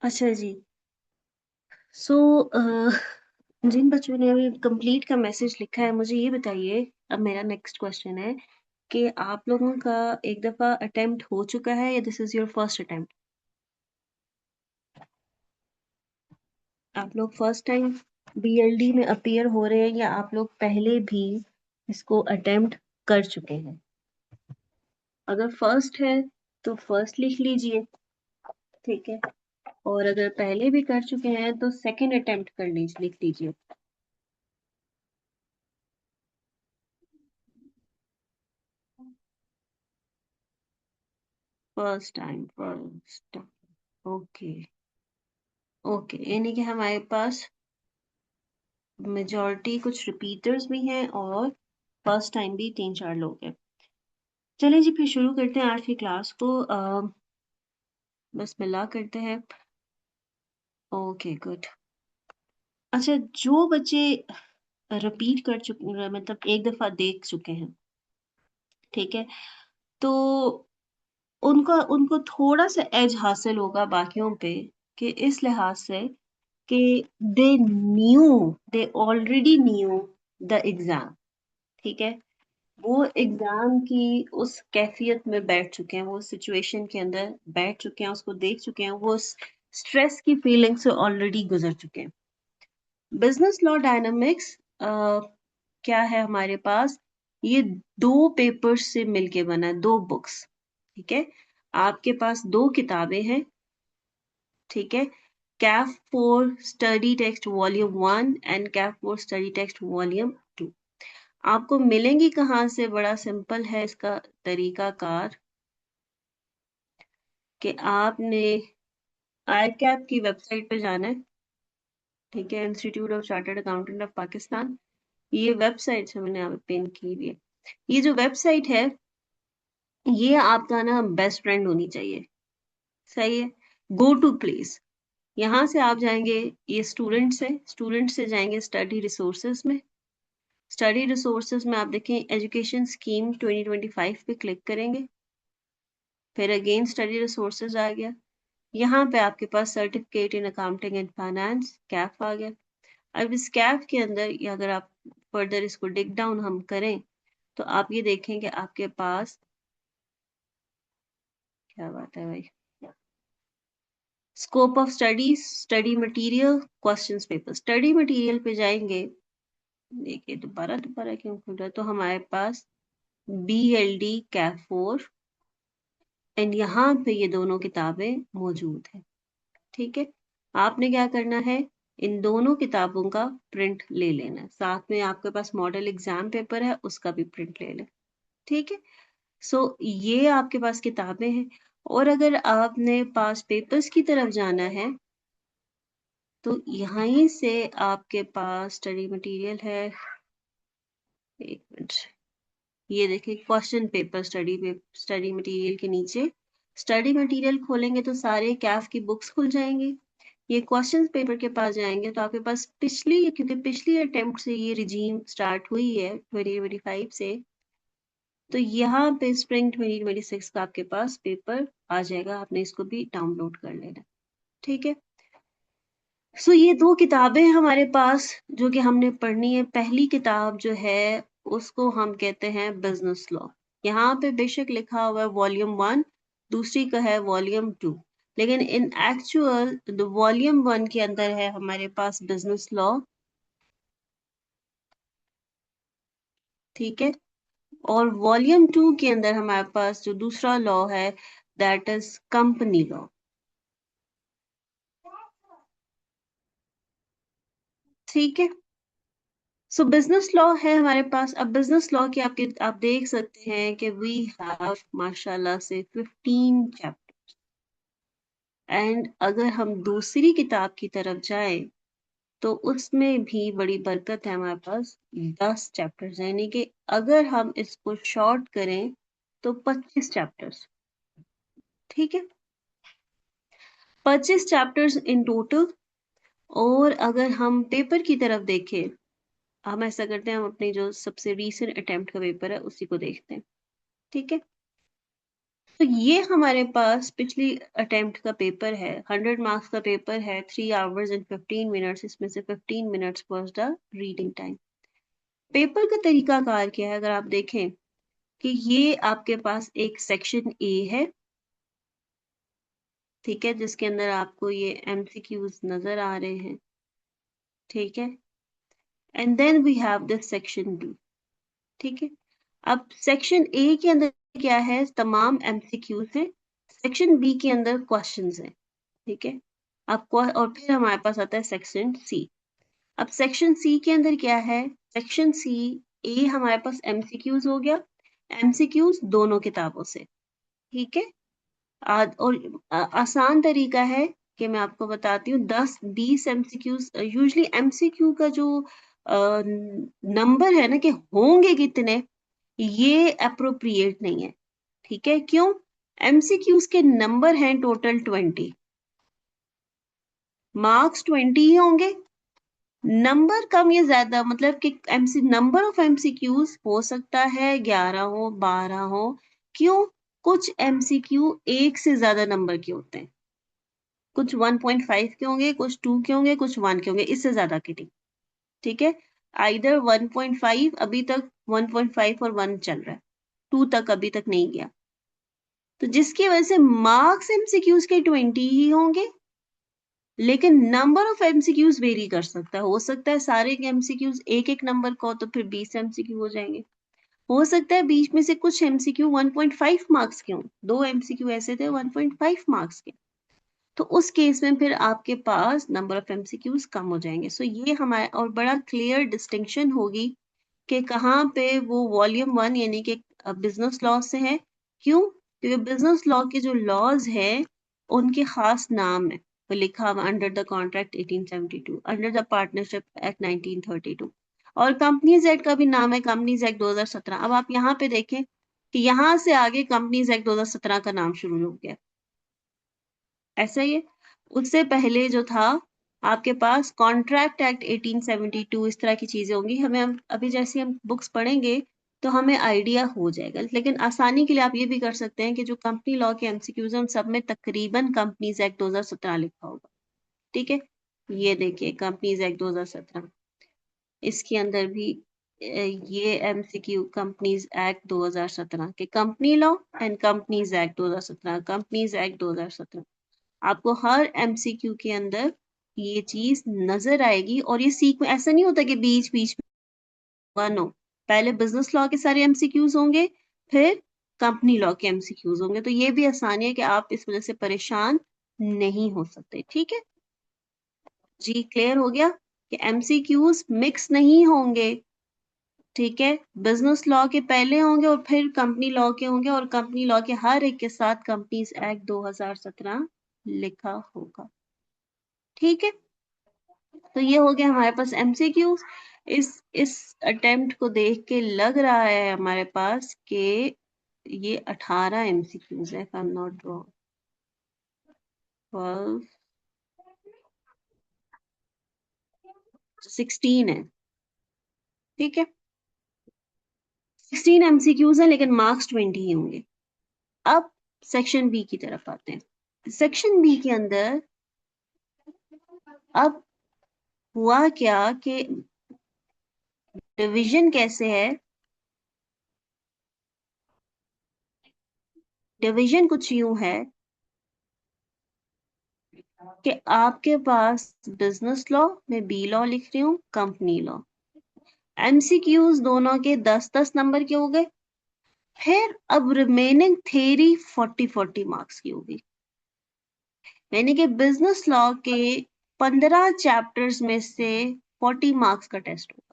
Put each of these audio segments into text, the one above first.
अच्छा जी। सो जिन बच्चों ने अभी कंप्लीट का मैसेज लिखा है, मुझे ये बताइए, अब मेरा नेक्स्ट क्वेश्चन है कि आप लोगों का एक दफ़ा अटेम्प्ट हो चुका है या this is your first attempt? आप लोग फर्स्ट टाइम बीएलडी में अपीयर हो रहे हैं या आप लोग पहले भी इसको अटेम्प्ट कर चुके हैं? अगर फर्स्ट है तो फर्स्ट लिख लीजिए, ठीक है? और अगर पहले भी कर चुके हैं तो सेकंड अटेम्प्ट कर लीजिए, लिख लीजिए। First time, okay. ओके, यानी कि हमारे पास मेजॉरिटी कुछ रिपीटर्स भी हैं और फर्स्ट टाइम भी 3-4 लोग हैं। चलिए जी, फिर शुरू करते हैं आज की क्लास को। बिस्मिल्लाह करते हैं। Okay, good. अच्छा, जो बच्चे रिपीट कर चुके, मतलब एक दफ़ा देख चुके हैं, ठीक है? तो उनका उनको थोड़ा-सा एज हासिल होगा बाकियों पे, कि इस लिहाज से कि they knew they already knew the exam, ठीक है? वो एग्ज़ाम की उस कैफ़ियत में बैठ चुके हैं, वो सिचुएशन के अंदर बैठ चुके हैं, उसको देख चुके हैं, वो उस स्ट्रेस की फीलिंग से ऑलरेडी गुज़र चुके हैं। बिज़नेस लॉ डायनामिक्स क्या है हमारे पास? ये 2 पेपर्स से मिलके बना है, 2 बुक्स, ठीक है? आपके पास 2 किताबें हैं, ठीक है? Kaif for study text volume 1 and Kaif for study text volume 2। आपको मिलेंगी कहाँ से? बड़ा सिंपल है इसका तरीकाकार, कि आपने आईकैप की वेबसाइट पे जाना है, ठीक है? Institute of chartered accountant of Pakistan. ये वेबसाइट है, मैंने यहाँ पे पिन की हुई है। ये जो वेबसाइट है, ये आपका ना बेस्ट फ्रेंड होनी चाहिए, सही है? Go to place. यहाँ से आप जाएंगे, ये स्टूडेंट्स है, स्टूडेंट से जाएंगे स्टडी रिसोर्सेज में। स्टडी रिसोर्सेज में आप देखें एजुकेशन स्कीम 2025 पे क्लिक करेंगे, फिर अगेन स्टडी रिसोर्सेज आ गया। यहाँ पे आपके पास certificate in accounting and finance CAF आ गया। अब इस कैफ के अंदर ये अगर आप फर्दर इसको डिग डाउन हम करें, तो आप ये देखें कि आपके पास, क्या बात है भाई, scope of studies, study material, questions paper. Study material पे जाएंगे, देखिए दोबारा दोबारा क्यों खुल रहा है, तो हमारे पास BLD कैफ 4 एंड यहाँ पे ये दोनों किताबें मौजूद हैं, ठीक है? आपने क्या करना है, इन दोनों किताबों का प्रिंट ले लेना है, साथ में आपके पास मॉडल एग्जाम पेपर है, उसका भी प्रिंट ले लें, ठीक है? सो ये आपके पास किताबें हैं। और अगर आपने पास पेपर्स की तरफ जाना है, तो यहीं से आपके पास स्टडी मटेरियल है। एक मिनट, ये देखिए क्वेश्चन पेपर स्टडी मटेरियल के नीचे स्टडी मटेरियल खोलेंगे तो सारे कैफ की बुक्स खुल जाएंगी। ये क्वेश्चन पेपर के पास जाएंगे तो आपके पास पिछली, क्योंकि पिछली अटेम्प्ट से ये रिजीम स्टार्ट हुई है 2025 से, तो यहाँ पे स्प्रिंग 2026 का आपके पास पेपर आ जाएगा, आपने इसको भी डाउनलोड कर लेना, ठीक है? सो ये 2 किताबें हैं हमारे पास जो कि हमने पढ़नी है। पहली किताब जो है उसको हम कहते हैं बिजनेस लॉ। यहाँ पे बेशक लिखा हुआ है वॉल्यूम 1, दूसरी का है वॉल्यूम 2, लेकिन इन एक्चुअल द वॉल्यूम 1 के अंदर है हमारे पास बिजनेस लॉ, ठीक है? और वॉल्यूम 2 के अंदर हमारे पास जो दूसरा लॉ है, दैट इज कंपनी लॉ, ठीक है? सो बिजनेस लॉ है हमारे पास। अब बिजनेस लॉ के आप देख सकते हैं कि वी हैव माशाल्लाह से 15 चैप्टर, एंड अगर हम दूसरी किताब की तरफ जाएं तो उसमें भी बड़ी बरकत है, हमारे पास 10 चैप्टर्स, यानी कि अगर हम इसको शॉर्ट करें तो 25 चैप्टर्स, ठीक है? 25 चैप्टर्स इन टोटल। और अगर हम पेपर की तरफ देखें, हम ऐसा करते हैं, हम अपनी जो सबसे रीसेंट अटेम्प्ट का पेपर है उसी को देखते हैं, ठीक है? तो ये हमारे पास पिछली अटेम्प्ट का पेपर है, 100 मार्क्स का पेपर है, 3 hours and 15 minutes, इसमें से 15 minutes was the reading time. Paper का तरीकाकार क्या है, अगर आप देखें कि ये आपके पास एक सेक्शन ए है, ठीक है, जिसके अंदर आपको ये एमसीक्यूज नजर आ रहे हैं, ठीक है, and then we have this section B, ठीक है। अब सेक्शन ए के अंदर क्या है, तमाम एमसीक्यूज हैं, सेक्शन बी के अंदर क्वेश्चंस हैं, ठीक है। आपको और फिर हमारे पास आता है सेक्शन सी। अब सेक्शन सी के अंदर क्या है, सेक्शन सी ए हमारे पास एमसीक्यूज हो गया, एमसीक्यूज दोनों किताबों से, ठीक है। और आसान तरीका है कि मैं आपको बताती हूँ, 10-20 एमसीक्यूज, यूजली एमसीक्यू का जो नंबर है ना कि होंगे कितने, ये अप्रोप्रिएट नहीं है, ठीक है। क्यों? एमसीक्यूज के नंबर हैं टोटल 20, मार्क्स 20 ही होंगे, नंबर कम या ज्यादा, मतलब कि एमसी नंबर ऑफ एमसीक्यूज हो सकता है 11 हो, 12 हो। क्यों? कुछ एमसीक्यू एक से ज्यादा नंबर के होते हैं, कुछ 1.5 के होंगे, कुछ 2 के होंगे, कुछ 1 के होंगे, इससे ज्यादा के नहीं, ठीक है। आइदर 1.5, अभी तक 1.5 और 1 चल रहा है, 2 तक अभी तक नहीं गया, तो जिसकी वजह से मार्क्स एमसीक्यूज के 20 ही होंगे, लेकिन नंबर ऑफ एमसीक्यूज वेरी कर सकता है। हो सकता है सारे एमसीक्यूज एक एक नंबर का हो, तो फिर 20 एमसीक्यू हो जाएंगे। हो सकता है बीच में से कुछ एमसीक्यू 1.5 मार्क्स के हों, 2 एमसीक्यू ऐसे थे 1.5 मार्क्स के, तो उस केस में फिर आपके पास नंबर ऑफ एमसीक्यूज कम हो जाएंगे। सो ये हमारे और बड़ा क्लियर डिस्टिंक्शन होगी कि कहाँ पे वो वॉल्यूम 1 यानी कि बिजनेस लॉ से है। क्यों? क्योंकि बिजनेस लॉ के जो लॉज हैं उनके खास नाम है, वो लिखा हुआ under the contract 1872, under the partnership act 1932, और कंपनीज एक्ट का भी नाम है कंपनीज एक्ट 2017। अब आप यहाँ पे देखें कि यहाँ से आगे कंपनीज एक्ट 2017 का नाम शुरू हो गया, ऐसा ही है। उससे पहले जो था आपके पास कॉन्ट्रैक्ट एक्ट 1872, इस तरह की चीजें होंगी। हम अभी जैसे हम बुक्स पढ़ेंगे तो हमें आइडिया हो जाएगा, लेकिन आसानी के लिए आप ये भी कर सकते हैं कि जो कंपनी लॉ के एमसीक्यूज हैं उन सब में तकरीबन कंपनीज एक्ट 2017 लिखा होगा, ठीक है। ये देखिए कंपनीज एक्ट 2017, इसके अंदर भी ये एमसीक्यू कंपनीज एक्ट 2017 के company law and companies act 2017, companies act 2017, आपको हर एमसीक्यू के अंदर ये चीज नजर आएगी। और ये सीख में ऐसा नहीं होता कि बीच बीच में, नो, पहले बिजनेस लॉ के सारे एमसीक्यूज होंगे, फिर कंपनी लॉ के एमसीक्यूज होंगे, तो ये भी आसानी है कि आप इस वजह से परेशान नहीं हो सकते, ठीक है जी। क्लियर हो गया कि एमसीक्यूज मिक्स नहीं होंगे, ठीक है। बिजनेस लॉ के पहले होंगे और फिर कंपनी लॉ के होंगे, और कंपनी लॉ के हर एक के साथ कंपनीज एक्ट 2017 लिखा होगा, ठीक है। तो ये हो गया हमारे पास एमसीक्यूज। इस अटेम्प्ट को देख के लग रहा है हमारे पास कि ये 18 एमसीक्यूज है, if I'm not wrong, 12, 16 है, ठीक है। 16 एमसीक्यूज है, लेकिन मार्क्स 20 ही होंगे। अब सेक्शन बी की तरफ आते हैं। सेक्शन बी के अंदर अब हुआ क्या कि डिवीजन कैसे है, डिवीजन कुछ यूं है कि आपके पास बिजनेस लॉ में बी लॉ लिख रही हूँ, कंपनी लॉ, एमसीक्यूज दोनों के 10-10 नंबर के हो गए। फिर अब रिमेनिंग थ्योरी 40-40 मार्क्स की होगी, यानी कि बिजनेस लॉ के 15 चैप्टर्स में से 40 मार्क्स का टेस्ट होगा।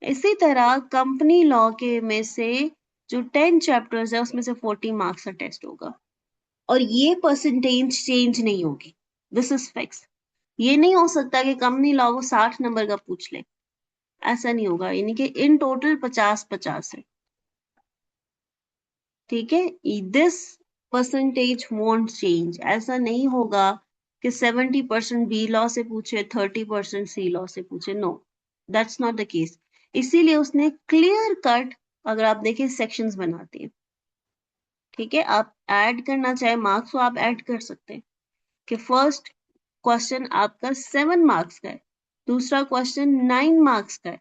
इसी तरह कंपनी लॉ के में से जो 10 चैप्टर्स है उसमें से 40 मार्क्स का टेस्ट होगा, और ये परसेंटेज चेंज नहीं होगी, दिस इज फिक्स। ये नहीं हो सकता कि कंपनी लॉ को 60 नंबर का पूछ ले, ऐसा नहीं होगा, यानी कि इन टोटल 50-50 है, ठीक है। दिस परसेंटेज वोंट चेंज, ऐसा नहीं होगा कि 70% बी लॉ से पूछे, 30% सी लॉ से पूछे, no, that's not the case. इसीलिए उसने क्लियर कट, अगर आप देखें, सेक्शंस बनाती है, ठीक है, आप ऐड करना चाहे मार्क्स तो आप ऐड कर सकते हैं कि फर्स्ट क्वेश्चन आपका 7 मार्क्स का है, दूसरा क्वेश्चन 9 मार्क्स का है,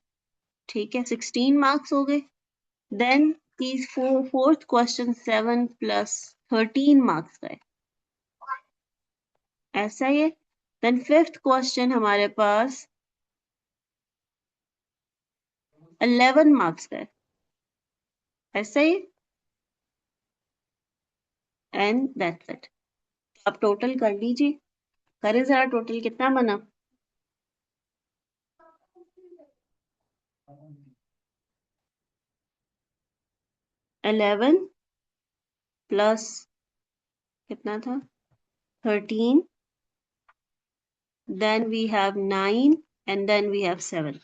ठीक है, 16 मार्क्स हो गए। Then fourth question 7 plus 13 marks का है, ऐसा ही है। देन फिफ्थ क्वेश्चन हमारे पास 11 मार्क्स का है, ऐसा ही, एंड दैट्स इट। आप टोटल कर लीजिए, करें जरा टोटल कितना बना। 11 प्लस कितना था 13, then we have 9 and then we have 7,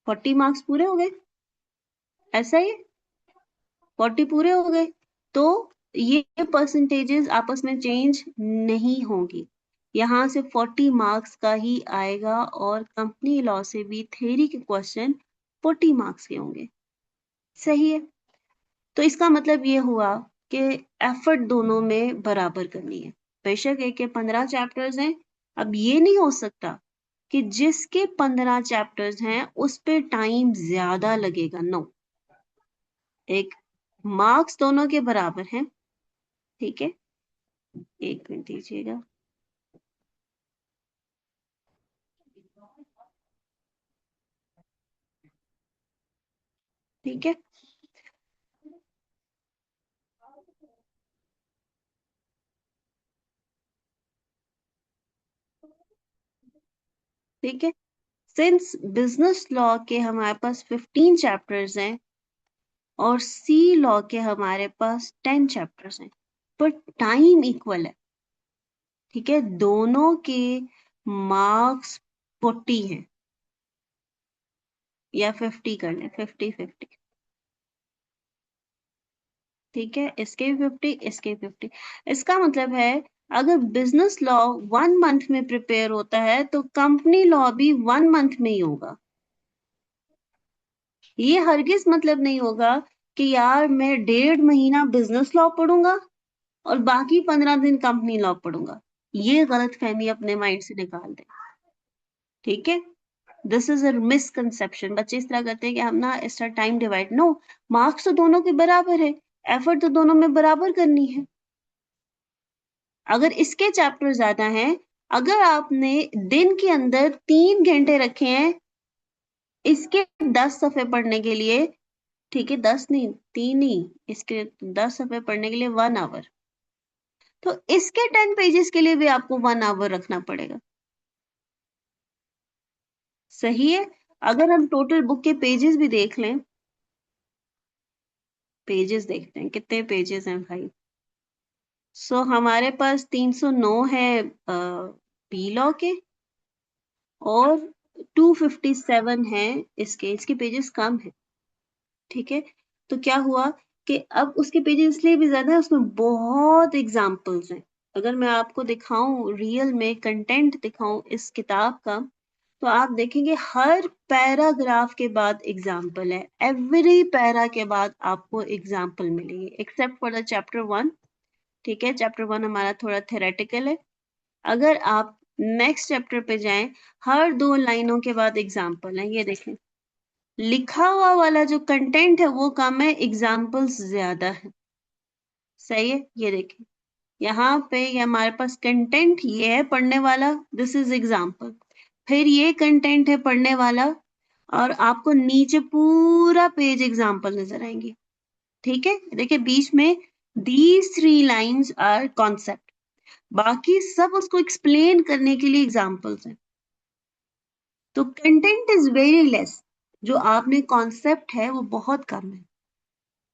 40 marks पूरे हो गए, ऐसा ही 40 पूरे हो गए। तो ये परसेंटेजेस आपस में चेंज नहीं होंगी, यहाँ से 40 मार्क्स का ही आएगा और कंपनी लॉ से भी थ्योरी के क्वेश्चन 40 मार्क्स के होंगे, सही है। तो इसका मतलब ये हुआ कि एफर्ट दोनों में बराबर करनी है। बेशक एक के 15 चैप्टर्स हैं, अब ये नहीं हो सकता कि जिसके 15 चैप्टर्स हैं उस पे टाइम ज्यादा लगेगा, नो। एक मार्क्स दोनों के बराबर हैं, ठीक है, एक मिनट दीजिएगा। ठीक है, ठीक है। सिंस बिजनेस लॉ के हमारे पास 15 चैप्टर्स हैं और सी लॉ के हमारे पास 10 चैप्टर्स हैं, पर टाइम इक्वल है, ठीक है, दोनों के मार्क्स 40 हैं, या 50 कर लें, 50-50, ठीक है, इसके भी 50, इसके भी 50। इसका मतलब है अगर बिजनेस लॉ 1 मंथ में प्रिपेयर होता है तो कंपनी लॉ भी 1 मंथ में ही होगा। ये हरगिज मतलब नहीं होगा कि यार मैं 1.5 महीना बिजनेस लॉ पढ़ूंगा और बाकी 15 दिन कंपनी लॉ पढ़ूंगा, ये गलत फहमी अपने माइंड से निकाल दे, ठीक है। This is a misconception. बच्चे इस तरह करते हैं कि हम ना इसका टाइम डिवाइड, नो, मार्क्स तो दोनों के बराबर है, एफर्ट तो दोनों में बराबर करनी है। अगर इसके चैप्टर ज्यादा हैं, अगर आपने दिन के अंदर 3 घंटे रखे हैं इसके 10 सफ़े पढ़ने के लिए, ठीक है, 10 नहीं, 3 ही, इसके 10 सफ़े पढ़ने के लिए 1 आवर, तो इसके 10 पेजेस के लिए भी आपको 1 आवर रखना पड़ेगा, सही है। अगर हम टोटल बुक के पेजेस भी देख लें, पेजेस देखते हैं कितने पेजेस हैं भाई। सो हमारे पास 309 है बी लॉ के, और 257 है इसके पेजेस कम है, ठीक है। तो क्या हुआ कि अब उसके पेजेस इसलिए भी ज्यादा है, उसमें बहुत एग्जाम्पल्स हैं। अगर मैं आपको दिखाऊं रियल में कंटेंट दिखाऊं इस किताब का, तो आप देखेंगे हर पैराग्राफ के बाद एग्जाम्पल है, एवरी पैरा के बाद आपको एग्जाम्पल मिलेंगे, एक्सेप्ट फॉर द चैप्टर 1, ठीक है। चैप्टर 1 हमारा थोड़ा थेरेटिकल है। अगर आप नेक्स्ट चैप्टर पे जाएं, हर 2 लाइनों के बाद एग्जाम्पल है, ये देखें, लिखा हुआ वाला जो कंटेंट है वो कम है, एग्जाम्पल्स ज्यादा है, सही है। ये देखिए यहाँ पे ये हमारे पास कंटेंट ये है पढ़ने वाला, दिस इज एग्जाम्पल, फिर ये कंटेंट है पढ़ने वाला, और आपको नीचे पूरा पेज एग्जाम्पल नजर आएंगे, ठीक है। देखिए बीच में दीज 3 लाइन्स आर कॉन्सेप्ट, बाकी सब उसको एक्सप्लेन करने के लिए एग्जाम्पल्स हैं। तो कंटेंट इज वेरी लेस, जो आपने कॉन्सेप्ट है वो बहुत कम है,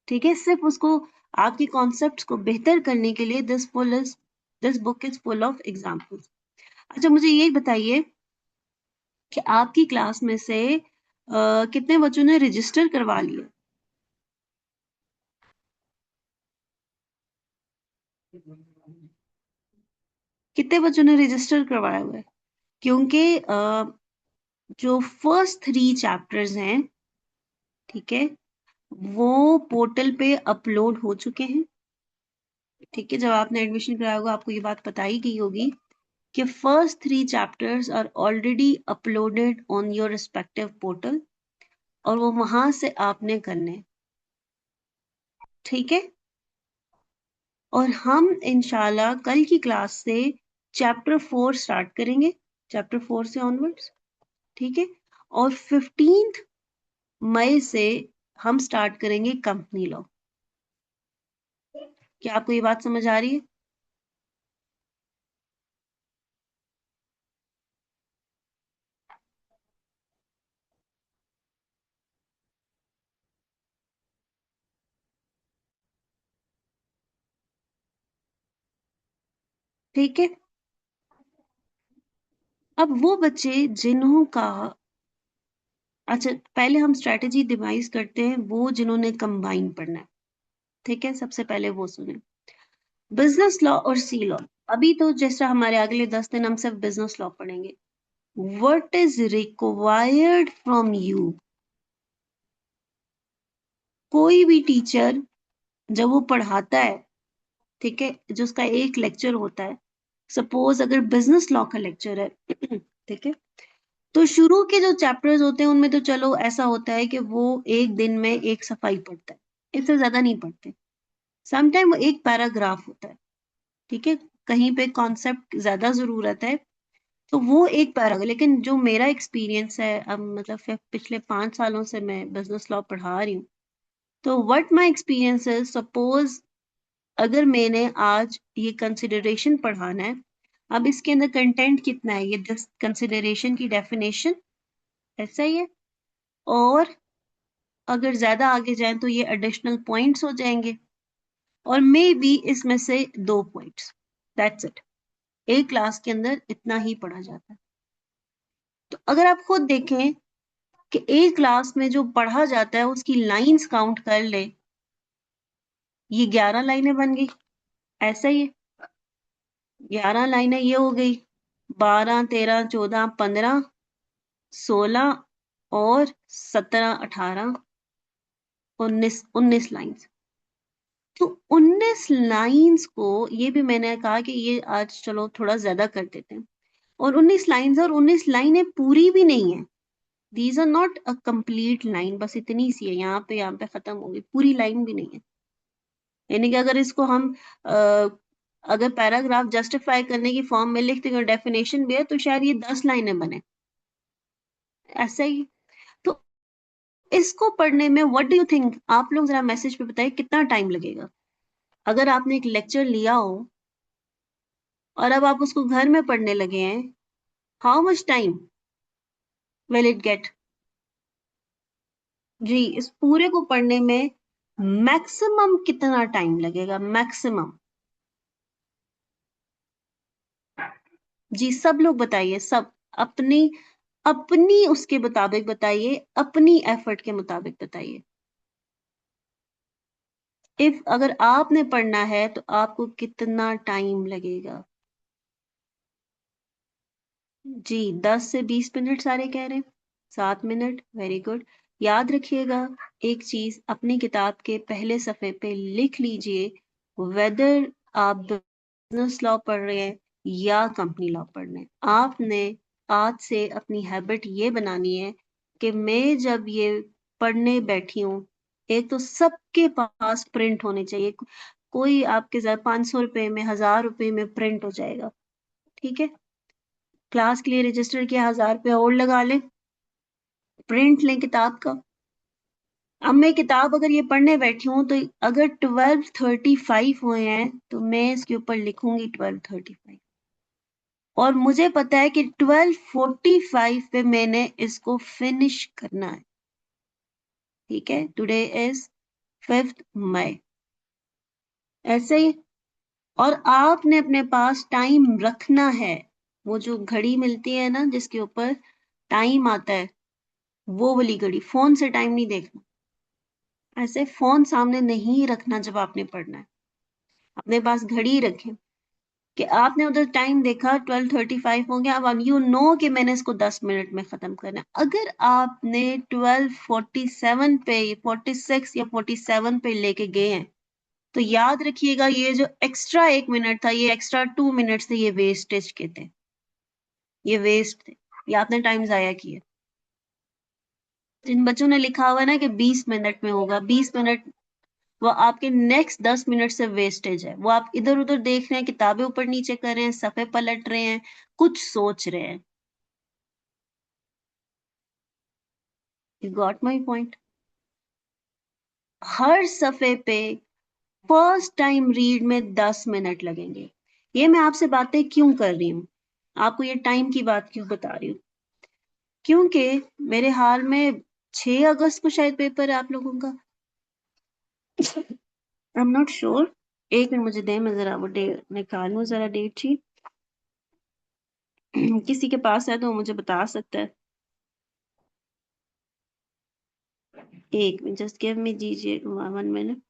ठीक है। सिर्फ उसको आपकी कॉन्सेप्ट्स को बेहतर करने के लिए this book is full of examples. अच्छा मुझे ये बताइए कि आपकी क्लास में से कितने बच्चों ने रजिस्टर करवा लिया? कितने बच्चों ने रजिस्टर करवाया हुआ है? क्योंकि जो फर्स्ट 3 चैप्टर्स हैं, ठीक है, वो वो पोर्टल पे अपलोड हो चुके हैं। ठीक है, जब आपने एडमिशन कराया होगा आपको ये बात पता ही गई होगी कि first 3 chapters are already uploaded on your respective portal और वो वहां से आपने करने। ठीक है, और हम इंशाल्लाह कल की क्लास से चैप्टर 4 स्टार्ट करेंगे, चैप्टर 4 से ऑनवर्ड्स। ठीक है, और 15 मई से हम स्टार्ट करेंगे कंपनी लॉ। क्या आपको ये बात समझ आ रही है? ठीक है, अब वो बच्चे जिन्हों का, अच्छा पहले हम स्ट्रेटेजी डिवाइस करते हैं वो जिन्होंने कंबाइन पढ़ना है। ठीक है, सबसे पहले वो सुने बिजनेस लॉ और सी लॉ। अभी तो जैसा हमारे अगले 10 दिन हम सिर्फ बिजनेस लॉ पढ़ेंगे। What is required from you. कोई भी टीचर जब वो पढ़ाता है, ठीक है, जो उसका एक लेक्चर होता है, सपोज अगर बिजनेस लॉ का लेक्चर है ठीक है, तो शुरू के जो चैप्टर्स होते हैं उनमें तो चलो ऐसा होता है कि वो एक दिन में एक सफाई पढ़ता है, इससे ज्यादा नहीं पढ़ते। समटाइम एक पैराग्राफ होता है, ठीक है, कहीं पे कॉन्सेप्ट ज्यादा जरूरत है तो वो एक पैराग्राफ। लेकिन जो मेरा एक्सपीरियंस है, अब मतलब पिछले 5 सालों से मैं बिजनेस लॉ पढ़ा रही हूँ, तो व्हाट माय एक्सपीरियंस है, सपोज अगर मैंने आज ये कंसिडरेशन पढ़ाना है, अब इसके अंदर कंटेंट कितना है, ये कंसिडरेशन की डेफिनेशन ऐसा ही है, और अगर ज्यादा आगे जाएं तो ये एडिशनल पॉइंट्स हो जाएंगे, और मे बी इसमें से 2 पॉइंट्स, दैट्स इट। एक क्लास के अंदर इतना ही पढ़ा जाता है। तो अगर आप खुद देखें कि एक क्लास में जो पढ़ा जाता है उसकी लाइंस काउंट कर ले, ये 11 लाइनें बन गई, ऐसा ही है, 11 लाइनें ये हो गई, 12 13 14 15 16 और 17 18 19 लाइन्स। तो 19 लाइन्स को, ये भी मैंने कहा कि ये आज चलो थोड़ा ज्यादा कर देते हैं, और 19 लाइन्स, और 19 लाइनें पूरी भी नहीं है, these are not a complete line, बस इतनी सी है, यहाँ पे खत्म हो गई, पूरी लाइन भी नहीं है। यानी कि अगर इसको हम अगर पैराग्राफ जस्टिफाई करने की फॉर्म में लिखते हैं, डेफिनेशन भी है, तो शायद ये 10 लाइनें बने, ऐसा ही। तो इसको पढ़ने में व्हाट डू यू थिंक, आप लोग जरा मैसेज पे बताइए कितना टाइम लगेगा। अगर आपने एक लेक्चर लिया हो और अब आप उसको घर में पढ़ने लगे हैं, how much time will it get. जी, इस पूरे को पढ़ने में मैक्सिमम कितना टाइम लगेगा, मैक्सिमम। जी सब लोग बताइए, सब अपनी अपनी उसके मुताबिक बताइए, अपनी एफर्ट के मुताबिक बताइए। इफ अगर आपने पढ़ना है तो आपको कितना टाइम लगेगा। जी 10 से 20 मिनट सारे कह रहे हैं, 7 मिनट, वेरी गुड। याद रखिएगा एक चीज, अपनी किताब के पहले सफे पे लिख लीजिए, वेदर आप बिजनेस लॉ पढ़ रहे हैं या कंपनी लॉ पढ़ रहे हैं, आपने आज से अपनी हैबिट ये बनानी है कि मैं जब ये पढ़ने बैठी हूँ, एक तो सबके पास प्रिंट होने चाहिए, कोई आपके साथ 500 रुपए में, 1000 रुपए में प्रिंट हो जाएगा। ठीक है, क्लास के लिए रजिस्टर किया, 1000 रुपया और लगा लें, प्रिंट लें किताब का। अब मैं किताब अगर ये पढ़ने बैठी हूँ तो अगर 12:35 हुए हैं तो मैं इसके ऊपर लिखूंगी 12:35, और मुझे पता है कि 12:45 पे मैंने इसको फिनिश करना है। ठीक है, टुडे इज 5 मई, ऐसे ही। और आपने अपने पास टाइम रखना है, वो जो घड़ी मिलती है ना जिसके ऊपर टाइम आता है, वो वाली घड़ी, फोन से टाइम नहीं देखना, ऐसे फोन सामने नहीं रखना जब आपने पढ़ना है, अपने पास घड़ी रखें। कि आपने उधर टाइम देखा 12:35 हो गया, अब यू नो कि मैंने इसको 10 मिनट में खत्म करना है। अगर आपने 12:47 पे 46 या 47 पे लेके गए हैं, तो याद रखिएगा ये जो एक्स्ट्रा 1 मिनट था, ये एक्स्ट्रा 2 मिनट्स थे, ये वेस्टेज के थे, ये वेस्ट थे, ये आपने टाइम जाया किए। जिन बच्चों ने लिखा हुआ है ना कि 20 मिनट में होगा, 20 मिनट वो आपके नेक्स्ट 10 मिनट से वेस्टेज है। वो आप इधर उधर देख रहे हैं, किताबें ऊपर नीचे कर रहे हैं, सफ़े पलट रहे हैं, कुछ सोच रहे हैं। You got my point? हर सफ़े पे फर्स्ट टाइम रीड में 10 मिनट लगेंगे। ये मैं आपसे बातें क्यों कर रही हूँ, आपको ये टाइम की बात क्यों बता रही हूँ? क्योंकि मेरे हाल में 6 अगस्त को शायद पेपर है आप लोगों का। आई एम नॉट श्योर, एक मिनट मुझे दें, मैं जरा वो डेट निकालूं, जरा डेट शीट। किसी के पास है तो मुझे बता सकता है। एक मिनट, जस्ट गिव मी दीजिए 1 मिनट।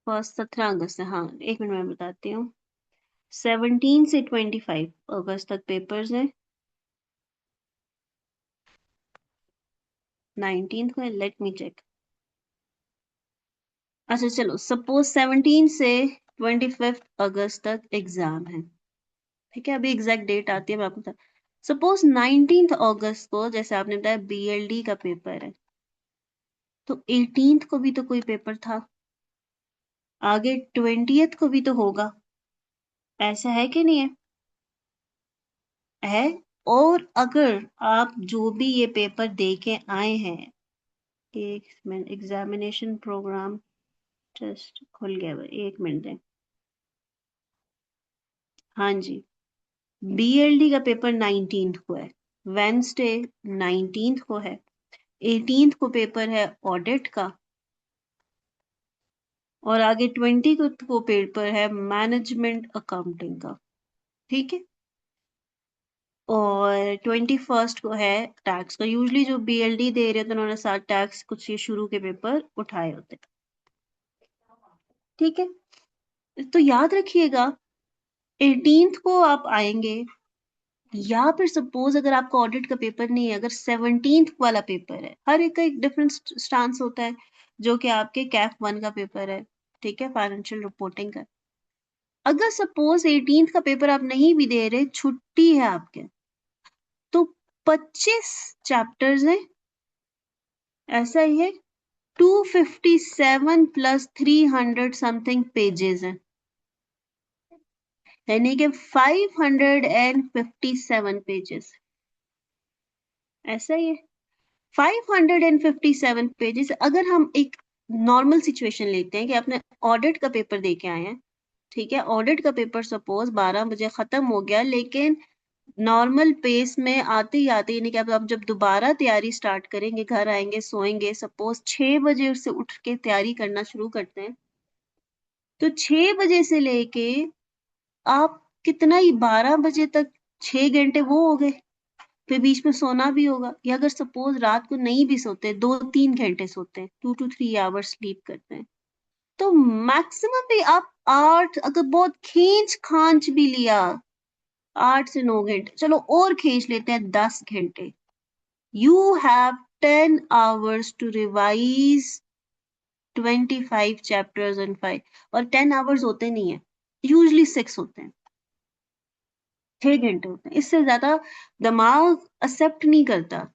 फर्स्ट 17 अगस्त से, हाँ एक मिनट मैं बताती हूँ। 17 से 25 अगस्त तक पेपर्स हैं। 19 को, लेट मी चेक। अच्छा चलो, सपोज 17 से 25 अगस्त तक एग्जाम है, ठीक है? अभी एग्जैक्ट डेट आती है, मैं आपको बता। सपोज 19 अगस्त को, जैसे आपने बताया, बीएलडी का पेपर है, तो 18 को भी तो कोई पेपर था, आगे 20 को भी तो होगा, ऐसा है कि नहीं है? है। और अगर आप जो भी ये पेपर दे के आए हैं, एक मिनट, एग्जामिनेशन प्रोग्राम टेस्ट खुल गया है, एक मिनट दें। हाँ जी, बीएलडी का पेपर 19 को है, वेंसडे 19 को है, 18 को पेपर है ऑडिट का, और आगे 20 को पेपर है मैनेजमेंट अकाउंटिंग का, ठीक है? और 21 को है टैक्स का। यूजली जो बीएलडी दे रहे थे उन्होंने साथ टैक्स कुछ ये शुरू के पेपर उठाए होते, ठीक है? तो याद रखिएगा 18 को आप आएंगे, या फिर सपोज अगर आपका ऑडिट का पेपर नहीं है, अगर 17 वाला पेपर है, हर एक का एक डिफरेंट स्टांस होता है, जो कि आपके कैफ 1 का पेपर है, ठीक है, फाइनेंशियल रिपोर्टिंग का। अगर सपोज 18 का पेपर आप नहीं भी दे रहे, छुट्टी है आपके, तो 25 चैप्टर्स हैं, ऐसा ही है, 257 प्लस 300 समथिंग पेजेस हैं, यानी कि 557 पेजेस, ऐसा ही है। 557 पेजेस। अगर हम एक नॉर्मल सिचुएशन लेते हैं कि आपने ऑडिट का पेपर दे के आए हैं, ठीक है, ऑडिट का पेपर सपोज 12 बजे खत्म हो गया, लेकिन नॉर्मल पेस में आते ही आते, यानी कि अब जब दोबारा तैयारी स्टार्ट करेंगे, घर आएंगे, सोएंगे, सपोज 6 बजे से उठ के तैयारी करना शुरू करते हैं, तो 6 बजे से लेके आप कितना ही 12 बजे तक 6 घंटे वो हो गए, फिर बीच में सोना भी होगा, या अगर सपोज रात को नहीं भी सोते, 2-3 घंटे सोते हैं, 2 to 3 आवर्स स्लीप करते हैं, तो मैक्सिमम भी आप 8, अगर बहुत खींच खांच भी लिया, 8 से 9 घंटे, चलो और खींच लेते हैं 10 घंटे, you have 10 hours to revise 25 chapters in 5। और 10 आवर्स होते नहीं है, यूजली 6 होते हैं, 6 घंटे होते हैं, इससे ज्यादा दिमाग एक्सेप्ट नहीं करता।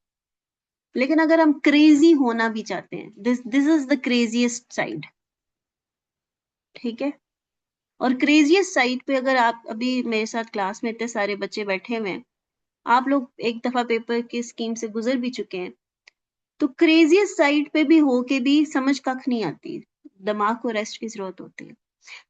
लेकिन अगर हम क्रेजी होना भी चाहते हैं, this is the craziest side, ठीक है? और क्रेजीएस्ट साइड पे अगर आप, अभी मेरे साथ क्लास में इतने सारे बच्चे बैठे हुए हैं, आप लोग एक दफा पेपर की स्कीम से गुजर भी चुके हैं, तो क्रेजीएस्ट साइड पे भी होके भी समझ कख नहीं आती, दिमाग को रेस्ट की जरूरत होती है।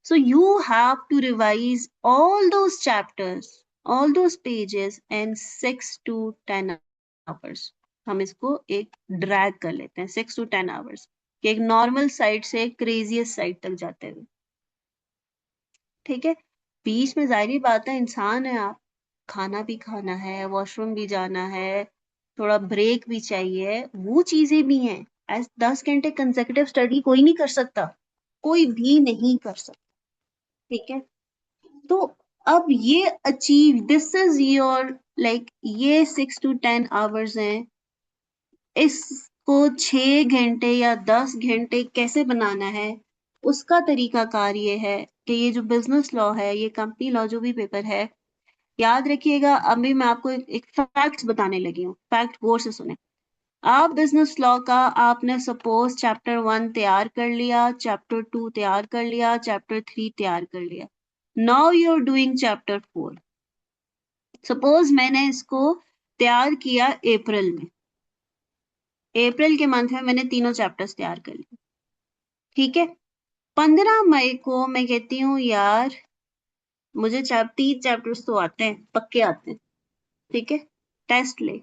So you have to revise all those chapters, all those pages in 6 to 10 hours. हम इसको एक ड्रैग कर लेते हैं, 6 to 10 hours. कि एक नॉर्मल साइड से क्रेजियस्ट साइड तक जाते हुए, ठीक है। बीच में जाहिर बात है, इंसान है आप, खाना भी खाना है, वॉशरूम भी जाना है, थोड़ा ब्रेक भी चाहिए, वो चीजें भी हैं। ऐसे 10 घंटे कंसेक्यूटिव स्टडी कोई नहीं कर सकता, कोई भी नहीं कर सकता, ठीक है। तो अब ये achieve, this is your like, ये 6 to 10 hours हैं, इसको 6 घंटे या 10 घंटे कैसे बनाना है, उसका तरीकाकार ये है कि ये जो बिजनेस लॉ है, ये कंपनी लॉ जो भी पेपर है, याद रखिएगा। अभी मैं आपको एक फैक्ट बताने लगी हूँ, फैक्ट गौर से सुने। आप बिजनेस लॉ का आपने सपोज चैप्टर 1 तैयार कर लिया, चैप्टर 2 तैयार कर लिया, चैप्टर 3 तैयार कर लिया। Now you are doing chapter 4। Suppose मैंने इसको तैयार किया अप्रैल में, अप्रैल के मंथ में मैंने तीनों चैप्टर्स तैयार कर लिए, ठीक है। 15 मई को मैं कहती हूँ यार मुझे 3 चैप्टर्स तो आते हैं, पक्के आते हैं, ठीक है, टेस्ट ले।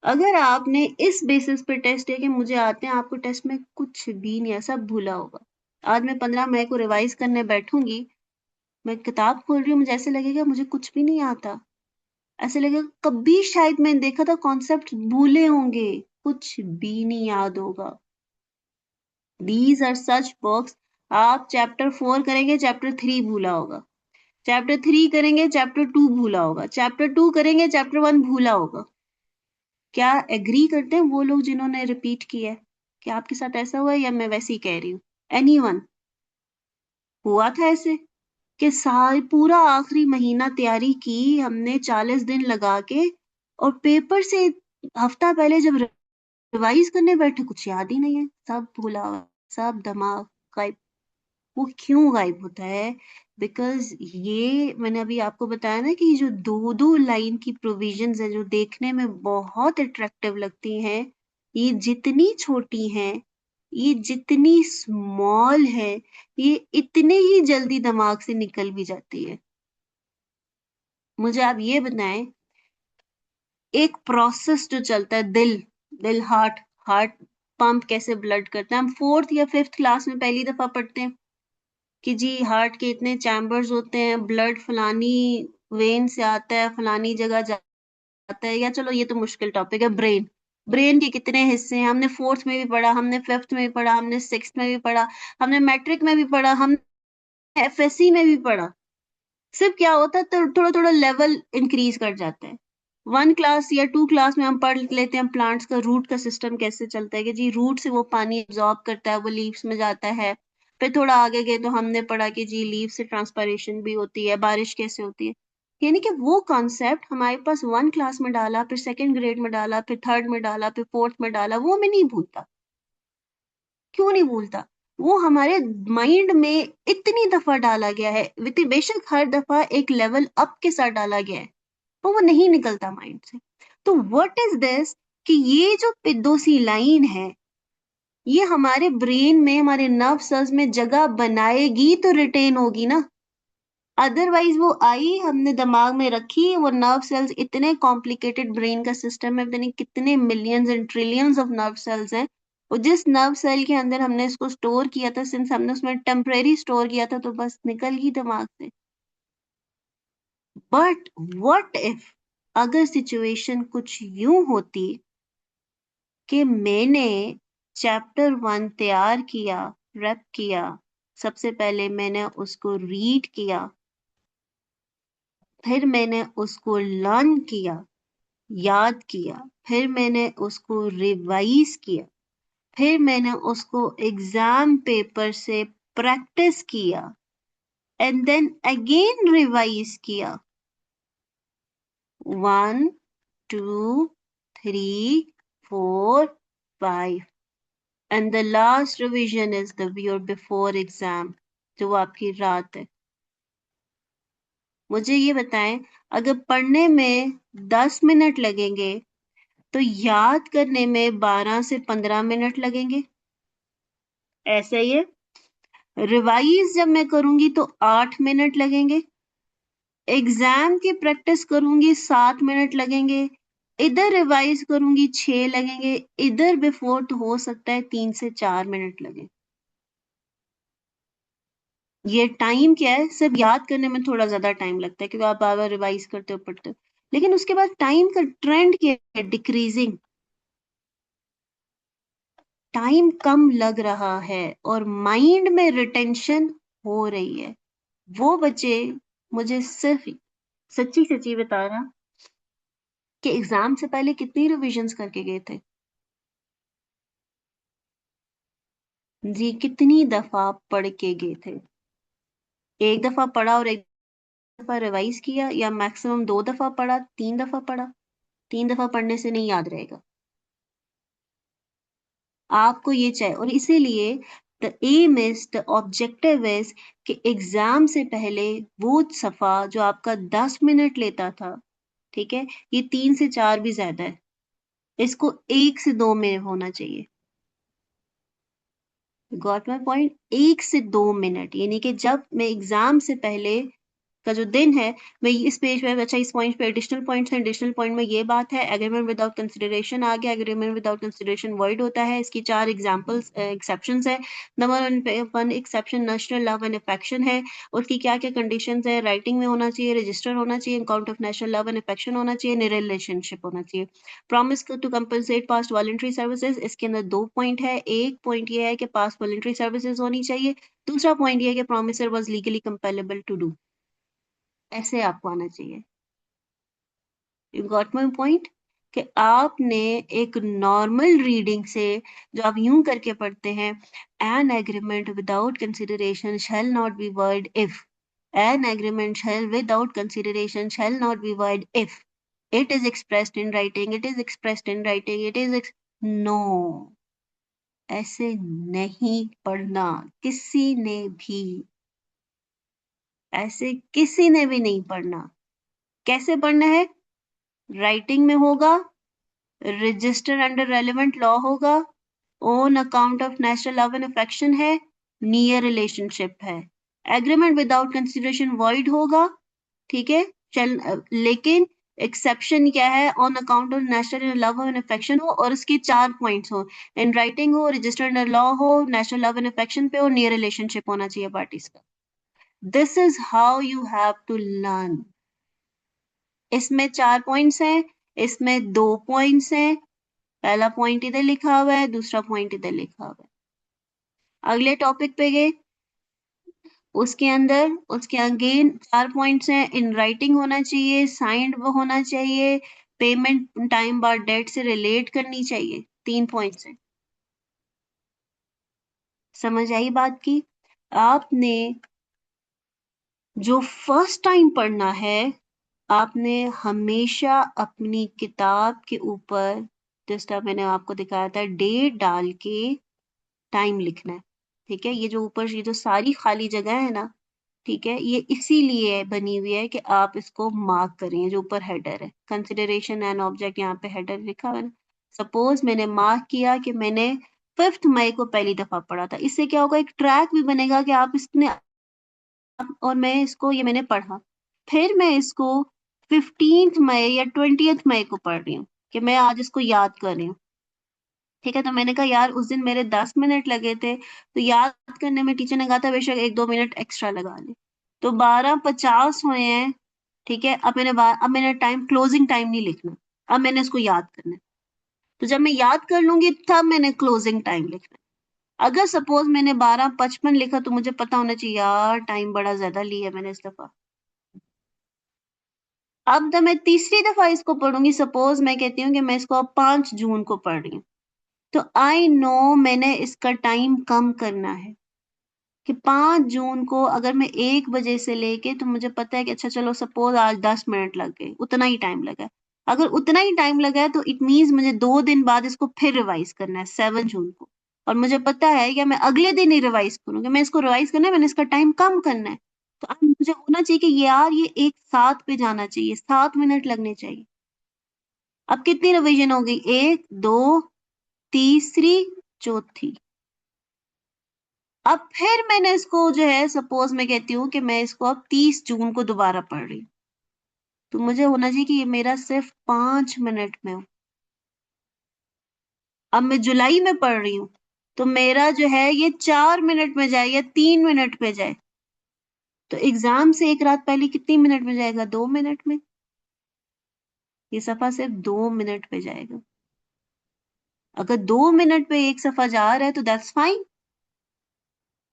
अगर आपने इस बेसिस पे टेस्ट दिया कि मुझे आते हैं, आपको टेस्ट में कुछ भी नहीं है, सब भूला होगा। आज मैं 15 मई को रिवाइज करने बैठूंगी, मैं किताब खोल रही हूँ, मुझे ऐसे लगेगा मुझे कुछ भी नहीं आता, ऐसे लगेगा कभी शायद मैंने देखा था, कॉन्सेप्ट भूले होंगे, कुछ भी नहीं याद होगा। These are such books. आप चैप्टर 4 करेंगे, चैप्टर 3 भूला होगा, चैप्टर 3 करेंगे, चैप्टर 2 भूला होगा, चैप्टर 2 करेंगे, चैप्टर 1 भूला होगा। क्या एग्री करते हैं वो लोग जिन्होंने रिपीट किया है? क्या आपके साथ ऐसा हुआ है या मैं वैसे ही कह रही हूँ? एनीवन हुआ था ऐसे कि साल पूरा आखिरी महीना तैयारी की हमने 40 दिन लगा के, और पेपर से हफ्ता पहले जब रिवाइज करने बैठे कुछ याद ही नहीं है, सब भूला हुआ, सब दिमाग गायब। वो क्यों गायब होता है? बिकॉज ये मैंने अभी आपको बताया ना कि जो दो दो लाइन की प्रोविजंस है जो देखने में बहुत अट्रैक्टिव लगती हैं, ये जितनी छोटी हैं, ये जितनी स्मॉल है, ये इतने ही जल्दी दिमाग से निकल भी जाती है। मुझे आप ये बताएं, एक प्रोसेस जो चलता है, दिल दिल हार्ट हार्ट पंप कैसे ब्लड करता है, हम 4th या 5th क्लास में पहली दफा पढ़ते हैं कि जी हार्ट के इतने चैम्बर्स होते हैं, ब्लड फलानी वेन से आता है, फलानी जगह जाता है। या चलो ये तो मुश्किल टॉपिक है, ब्रेन, ब्रेन के कितने हिस्से हैं, हमने 4th में भी पढ़ा, हमने 5th में भी पढ़ा, हमने 6th में भी पढ़ा, हमने मैट्रिक में भी पढ़ा, हमने एफएससी में भी पढ़ा। सिर्फ क्या होता है, तो थोड़ा थोड़ा लेवल इंक्रीज कर जाता है। 1 क्लास या 2 क्लास में हम पढ़ लेते हैं प्लांट्स का रूट का सिस्टम कैसे चलता है, कि जी रूट से वो पानी एब्जॉर्ब करता है, वो लीव्स में जाता है। फिर थोड़ा आगे गए तो हमने पढ़ा कि जी लीव से ट्रांसपायरेशन भी होती है, बारिश कैसे होती है। यानी कि वो कॉन्सेप्ट हमारे पास 1 क्लास में डाला, फिर 2nd ग्रेड में डाला, फिर 3rd में डाला, फिर 4th में डाला, वो मैं नहीं भूलता। क्यों नहीं भूलता? वो हमारे माइंड में इतनी दफा डाला गया है, बेशक हर दफा एक लेवल अप के साथ डाला गया है, पर वो नहीं निकलता माइंड से। तो व्हाट इज दिस, कि ये जो पिदोसी लाइन है, ये हमारे ब्रेन में, हमारे नर्व सेल्स में जगह बनाएगी तो रिटेन होगी ना। अदरवाइज वो आई, हमने दिमाग में रखी, वो नर्व सेल्स, इतने कॉम्प्लिकेटेड ब्रेन का सिस्टम है, पता नहीं कितने millions and trillions of nerve cells हैं। और जिस नर्व सेल के अंदर हमने इसको स्टोर किया था, सिंस हमने उसमें टेम्परेरी स्टोर किया था, तो बस निकल गई दिमाग से। बट व्हाट इफ, अगर सिचुएशन कुछ यूं होती कि मैंने चैप्टर 1 तैयार किया, रेप किया, सबसे पहले मैंने उसको रीड किया, फिर मैंने उसको लर्न किया, याद किया, फिर मैंने उसको रिवाइज किया, फिर मैंने उसको एग्जाम पेपर से प्रैक्टिस किया, एंड देन अगेन रिवाइज किया, 1 2 3 4 5, and the last revision is the your before exam, जो आपकी रात है। मुझे ये बताएं, अगर पढ़ने में 10 मिनट लगेंगे तो याद करने में 12 से 15 मिनट लगेंगे, ऐसा ही है। रिवाइज जब मैं करूंगी तो 8 मिनट लगेंगे, एग्जाम की प्रैक्टिस करूंगी 7 मिनट लगेंगे, इधर रिवाइज करूंगी 6 लगेंगे, इधर बिफोर तो हो सकता है 3 से 4 मिनट लगे। ये टाइम क्या है, सिर्फ याद करने में थोड़ा ज्यादा टाइम लगता है क्योंकि आप बार बार रिवाइज करते हो, पढ़ते हो, लेकिन उसके बाद टाइम का ट्रेंड क्या है, डिक्रीजिंग। टाइम कम लग रहा है और माइंड में रिटेंशन हो रही है। वो बच्चे मुझे सिर्फ सच्ची सच्ची बताना कि एग्जाम से पहले कितनी रिविजन्स करके गए थे? जी, कितनी दफा पढ़ के गए थे? एक दफा पढ़ा और एक दफा रिवाइज किया, या मैक्सिमम 2 दफा पढ़ा, 3 दफा पढ़ा? 3 दफा पढ़ने से नहीं याद रहेगा। आपको ये चाहिए, और इसीलिए the aim is, the objective is कि एग्जाम से पहले वो सफा जो आपका 10 मिनट लेता था, ठीक है, ये 3 से 4 भी ज्यादा है, इसको 1 से 2 में होना चाहिए। Got my point? 1 से 2 मिनट, यानी कि जब मैं एग्जाम से पहले का जो दिन है, मैं इस पेज पे, अच्छा इस पॉइंट पे एडिशनल पॉइंट्स हैं, एडिशनल पॉइंट में ये बात है, एग्रीमेंट विदाउट कंसिडरेशन आ गया, एग्रीमेंट विदाउट कंसिडरेशन वॉइड होता है, इसकी 4 एग्जांपल्स एक्सेप्शंस है। Number 1 exception national love and affection है, उसकी क्या क्या कंडीशंस है, राइटिंग में होना चाहिए, रजिस्टर होना चाहिए, account of national love and affection होना चाहिए, नियर रिलेशनशिप होना चाहिए, promise to compensate past voluntary services, इसके अंदर 2 पॉइंट है, एक पॉइंट ये है कि पास्ट वॉलंटरी सर्विसेज होनी चाहिए, दूसरा पॉइंट ये है कि promisor was legally compellable to do. ऐसे आपको आना चाहिए। You got my point? कि आपने एक नॉर्मल रीडिंग से, जो आप यूं करके पढ़ते हैं, an agreement without consideration shall not be void if, an agreement shall without consideration shall not be void if it is expressed in writing, it is expressed in writing, it is no, ऐसे नहीं पढ़ना किसी ने भी, ऐसे किसी ने भी नहीं पढ़ना। कैसे पढ़ना है? राइटिंग में होगा, रजिस्टर अंडर रेलिवेंट लॉ होगा, on account of national love and affection है, नियर रिलेशनशिप है, एग्रीमेंट विदाउट कंसिडरेशन वॉइड होगा, ठीक है, चल, लेकिन एक्सेप्शन क्या है, on account of national love and affection हो, और उसके 4 पॉइंट्स हो, इन राइटिंग हो, रजिस्टर अंडर लॉ हो, नेशनल लव एंड अफेक्शन पे, और नियर रिलेशनशिप होना चाहिए पार्टीज का। This is how you have to learn. इसमें 4 पॉइंट्स हैं, इसमें 2 पॉइंट्स हैं, पहला पॉइंट इधर लिखा हुआ है, दूसरा पॉइंट इधर लिखा हुआ है। अगले टॉपिक पे गए, उसके अंदर उसके अगेन 4 पॉइंट्स हैं, इन राइटिंग होना चाहिए, साइंड होना चाहिए, पेमेंट टाइम बार डेट से रिलेट करनी चाहिए, 3 पॉइंट्स हैं। समझ आई बात की? आपने जो फर्स्ट टाइम पढ़ना है, आपने हमेशा अपनी किताब के ऊपर, जिस तरह मैंने आपको दिखाया था, डेट डाल के टाइम लिखना है, ठीक है? ये जो ऊपर ये जो सारी खाली जगह है ना, ठीक है, ये इसीलिए बनी हुई है कि आप इसको मार्क करें, जो ऊपर हेडर है, कंसिडरेशन एंड ऑब्जेक्ट, यहाँ पे हेडर लिखा हुआ है ना, सपोज मैंने मार्क किया कि मैंने 5th मई को पहली दफा पढ़ा था, इससे क्या होगा, एक ट्रैक भी बनेगा कि आप इसने, और मैं इसको, ये मैंने पढ़ा, फिर मैं इसको 15th मई या 20th मई को पढ़ रही हूँ कि मैं आज इसको याद कर रही हूँ, ठीक है? तो मैंने कहा यार उस दिन मेरे 10 मिनट लगे थे, तो याद करने में टीचर ने कहा था बेशक 1-2 मिनट एक्स्ट्रा लगा ले, तो 12:50 हुए हैं, ठीक है? अब मैंने टाइम, क्लोजिंग टाइम नहीं लिखना, अब मैंने इसको याद करना है, तो जब मैं याद कर लूंगी तब मैंने क्लोजिंग टाइम लिखना है। अगर सपोज मैंने 12:55 लिखा, तो मुझे पता होना चाहिए यार टाइम बड़ा ज्यादा लिया मैंने इस दफा। अब जब मैं तीसरी दफा इसको पढ़ूंगी, सपोज मैं कहती हूँ कि मैं इसको अब 5 जून को पढ़ रही हूँ, तो आई नो मैंने इसका टाइम कम करना है, कि 5 जून को अगर मैं 1 बजे से लेके, तो मुझे पता है कि अच्छा चलो सपोज आज 10 मिनट लग गए, उतना ही टाइम लगा है। अगर उतना ही टाइम लगा है तो इट मीन्स मुझे 2 दिन बाद इसको फिर रिवाइज करना है, 7 जून को, और मुझे पता है कि मैं अगले दिन ही रिवाइज करूंगी, मैं इसको रिवाइज करना है, मैंने इसका टाइम कम करना है, तो अब मुझे होना चाहिए कि यार ये एक 7 पे जाना चाहिए, 7 मिनट लगने चाहिए। अब कितनी रिवीजन हो गई, 1 2 तीसरी, चौथी। अब फिर मैंने इसको जो है, सपोज मैं कहती हूँ कि मैं इसको अब 30 जून को दोबारा पढ़ रही हूँ, तो मुझे होना चाहिए कि ये मेरा सिर्फ 5 मिनट में हो। अब मैं जुलाई में पढ़ रही हूँ, तो मेरा जो है ये 4 मिनट में जाए या 3 मिनट में जाए। तो एग्जाम से एक रात पहले कितनी मिनट में जाएगा? 2 मिनट में। ये सफा सिर्फ 2 मिनट में जाएगा। अगर 2 मिनट में एक सफा जा रहा है तो दैट्स फाइन।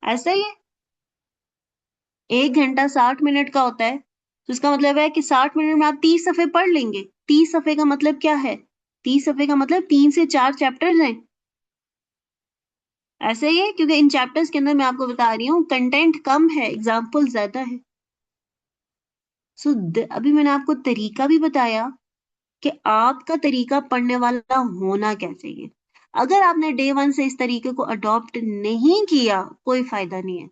ऐसा ही है। 1 घंटा 60 मिनट का होता है, तो इसका मतलब है कि 60 मिनट में आप 30 सफे पढ़ लेंगे। 30 सफे का मतलब क्या है? 30 सफे का मतलब 3 से 4 चैप्टर्स हैं। ऐसे ही है, क्योंकि इन चैप्टर्स के अंदर मैं आपको बता रही हूँ कंटेंट कम है, एग्जाम्पल ज्यादा है। सो अभी मैंने आपको तरीका भी बताया कि आपका तरीका पढ़ने वाला होना क्या चाहिए। अगर आपने डे 1 से इस तरीके को अडॉप्ट नहीं किया, कोई फायदा नहीं है।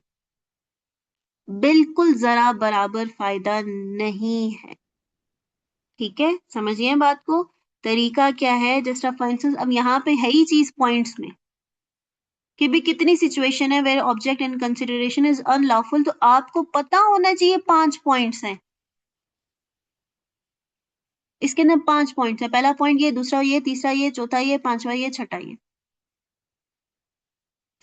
बिल्कुल जरा बराबर फायदा नहीं है। ठीक है, समझिए बात को। तरीका क्या है? जस्ट फॉर इंस्टेंस, अब यहाँ पे है ही चीज पॉइंट्स में कि भी कितनी सिचुएशन है where object in consideration is unlawful, तो आपको पता होना चाहिए 5 पॉइंट्स हैं। इसके अंदर 5 पॉइंट्स है। पहला पॉइंट ये, दूसरा ये, तीसरा ये, चौथा ये, पांचवा ये, छठा ये।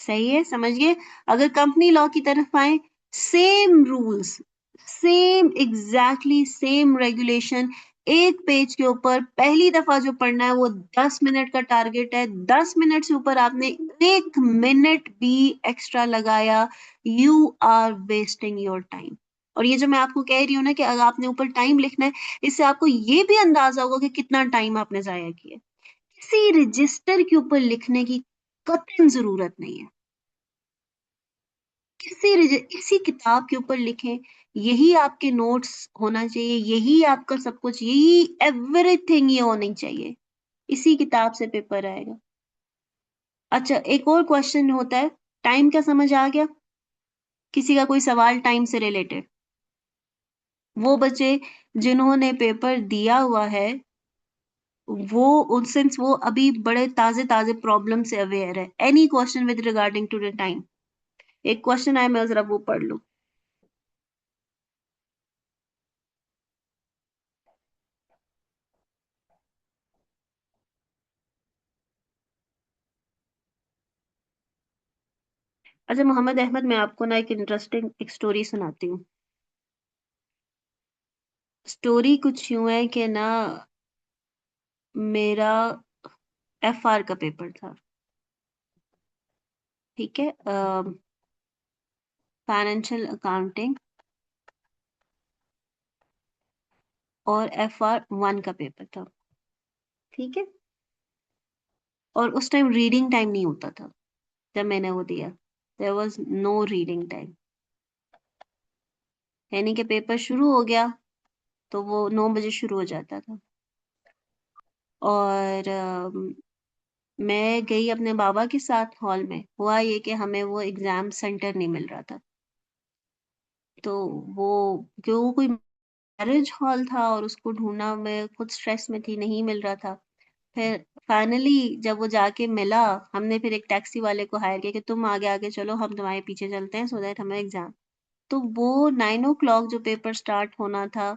सही है, समझिए। अगर कंपनी लॉ की तरफ आए, same rules, same exactly same regulation, एक पेज के ऊपर पहली दफा जो पढ़ना है वो 10 मिनट का टारगेट है। 10 मिनट से ऊपर आपने 1 मिनट भी एक्स्ट्रा लगाया, you are wasting your time. और ये जो मैं आपको कह रही हूँ ना कि अगर आपने ऊपर टाइम लिखना है, इससे आपको ये भी अंदाजा होगा कि कितना टाइम आपने जाया किया। किसी रजिस्टर के ऊपर लिखने की कतई जरूरत नहीं है। इसी किताब के ऊपर लिखें। यही आपके नोट्स होना चाहिए, यही आपका सब कुछ, यही एवरीथिंग ये होनी चाहिए। इसी किताब से पेपर आएगा। अच्छा, एक और क्वेश्चन होता है, टाइम का समझ आ गया? किसी का कोई सवाल टाइम से रिलेटेड? वो बच्चे जिन्होंने पेपर दिया हुआ है, वो उन सिंस वो अभी बड़े ताजे ताजे प्रॉब्लम से अवेयर है। Any question with regarding to the time? एक क्वेश्चन आया, मैं जरा वो पढ़ लूं। अच्छा मोहम्मद अहमद, मैं आपको ना एक इंटरेस्टिंग एक स्टोरी सुनाती हूँ। स्टोरी कुछ यूं है कि ना, मेरा FR का पेपर था। ठीक है, फाइनेंशियल अकाउंटिंग और FR1 का पेपर था। ठीक है, और उस टाइम रीडिंग टाइम नहीं होता था जब मैंने वो दिया। There was no reading time. यानी कि पेपर शुरू हो गया तो वो 9 बजे शुरू हो जाता था। और मैं गई अपने बाबा के साथ हॉल में। हुआ ये कि हमें वो एग्जाम सेंटर नहीं मिल रहा था। तो वो, क्यों, कोई मैरिज हॉल था और उसको ढूंढना, मैं खुद स्ट्रेस में थी, नहीं मिल रहा था। फिर फाइनली जब वो जाके मिला, हमने फिर एक टैक्सी वाले को हायर किया कि तुम आगे आगे चलो, हम तुम्हारे पीछे चलते हैं, सो दैट हमें एग्जाम। तो वो 9 o'clock जो पेपर स्टार्ट होना था,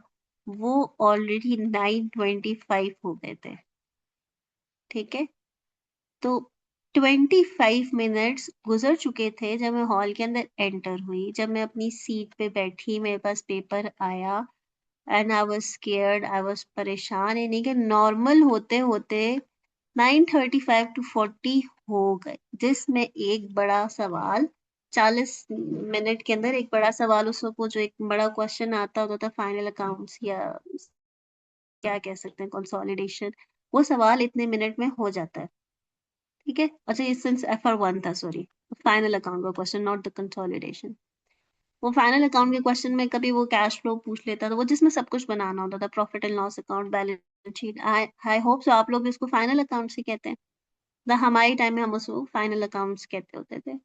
वो ऑलरेडी 9:25 हो गए थे। ठीक है, तो 25 मिनट्स गुजर चुके थे जब मैं हॉल के अंदर एंटर हुई। जब मैं अपनी सीट पे बैठी, मेरे पास पेपर आया, and I was scared, I was परेशान। यानी कि नॉर्मल होते होते 9:35 to 40 हो गए, जिसमें एक बड़ा सवाल, 40 मिनट के अंदर एक बड़ा सवाल, उस वक्त वो जो एक बड़ा क्वेश्चन आता होता था फाइनल अकाउंट्स या क्या कह सकते हैं, कंसोलिडेशन, वो सवाल इतने मिनट में हो जाता है। ठीक है, अच्छा ये सिंस FR1 था, सॉरी, फाइनल अकाउंट का क्वेश्चन, नॉट द कंसोलिडेशन। वो फाइनल अकाउंट के क्वेश्चन में कभी वो कैश फ्लो पूछ लेता था, वो जिसमें सब कुछ बनाना होता था, profit and loss account, balance sheet. I hope so आप लोग भी इसको फाइनल अकाउंट्स ही कहते हैं। हमारे टाइम में हम उसको फाइनल अकाउंट्स कहते होते थे,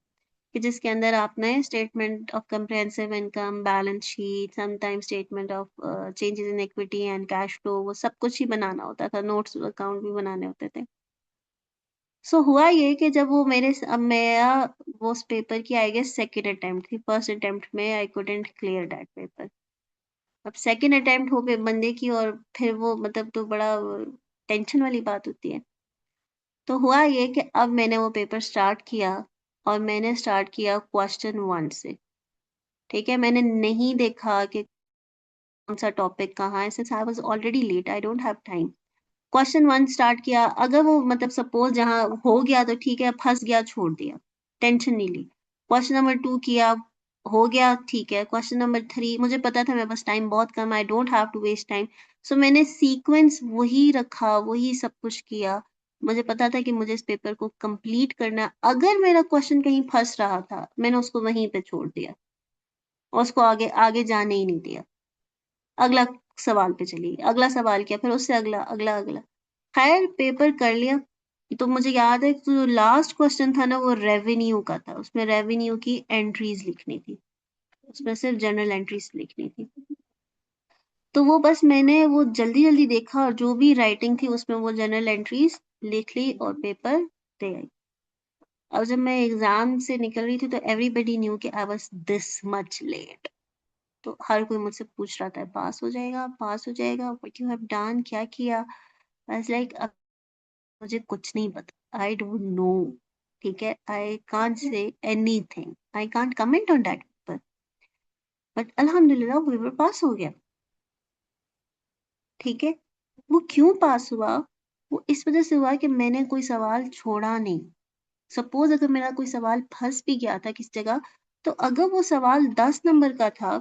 कि जिसके अंदर आपने statement of comprehensive income, balance sheet, sometime statement of changes in equity and cash flow, वो सब कुछ ही बनाना होता था, नोट्स अकाउंट भी बनाने होते थे। हुआ ये कि जब वो अब मेरा वो उस पेपर की आई गेस सेकेंड अटेम्प्ट थी, फर्स्ट अटेम्प्ट में I couldn't clear that paper. अब सेकंड अटेम्प्ट हो पे बंदे की, और फिर वो मतलब तो बड़ा टेंशन वाली बात होती है। तो हुआ ये कि अब मैंने वो पेपर स्टार्ट किया, और मैंने स्टार्ट किया क्वेश्चन 1 से। ठीक है? मैंने नहीं देखा कि कौन-सा टॉपिक कहाँ है, since I was already late, I don't have time. Question 1 start किया, अगर वो मतलब सपोज़ जहाँ हो गया तो ठीक है, फँस गया छोड़ दिया, टेंशन नहीं ली। क्वेश्चन नंबर 2 किया, हो गया ठीक है। क्वेश्चन नंबर 3 मुझे पता था मेरे पास टाइम बहुत कम है, I don't have to waste time. So मैंने सीक्वेंस वही रखा, वही सब कुछ किया। मुझे पता था कि मुझे इस पेपर को कंप्लीट करना है। अगर मेरा क्वेश्चन कहीं फँस रहा था, मैंने उसको वहीं पे छोड़ दिया और उसको आगे आगे जाने ही नहीं दिया। अगला सवाल पे चली गई, अगला सवाल किया, फिर उससे अगला, अगला, अगला। खैर पेपर कर लिया। तो मुझे याद है जो लास्ट क्वेश्चन था ना वो रेवेन्यू का था। उसमें रेवेन्यू की एंट्रीज़ लिखनी थी। उसमें सिर्फ़ जर्नल एंट्रीज़ लिखनी थी। तो वो बस मैंने वो जल्दी-जल्दी देखा और जो भी राइटिंग थी उसमें वो जर्नल एंट्रीज़ लिख ली और पेपर दे आई। अब जब मैं एग्ज़ाम से निकल रही थी तो एवरीबॉडी न्यू कि I was this much late. तो हर कोई मुझसे पूछ रहा था, "पास हो जाएगा? पास हो जाएगा? What you have done? क्या किया?" आई वाज़ लाइक मुझे कुछ नहीं पता। I don't know. ठीक है? I can't say anything. I can't comment on that paper. But अल्हम्दुलिल्लाह पेपर पास हो गया। ठीक है? वो क्यों पास हुआ? वो इस वज़ह से हुआ कि मैंने कोई सवाल छोड़ा नहीं। सपोज़ अगर मेरा कोई सवाल फँस भी गया था किसी जगह, तो अगर वो सवाल 10 नंबर का था,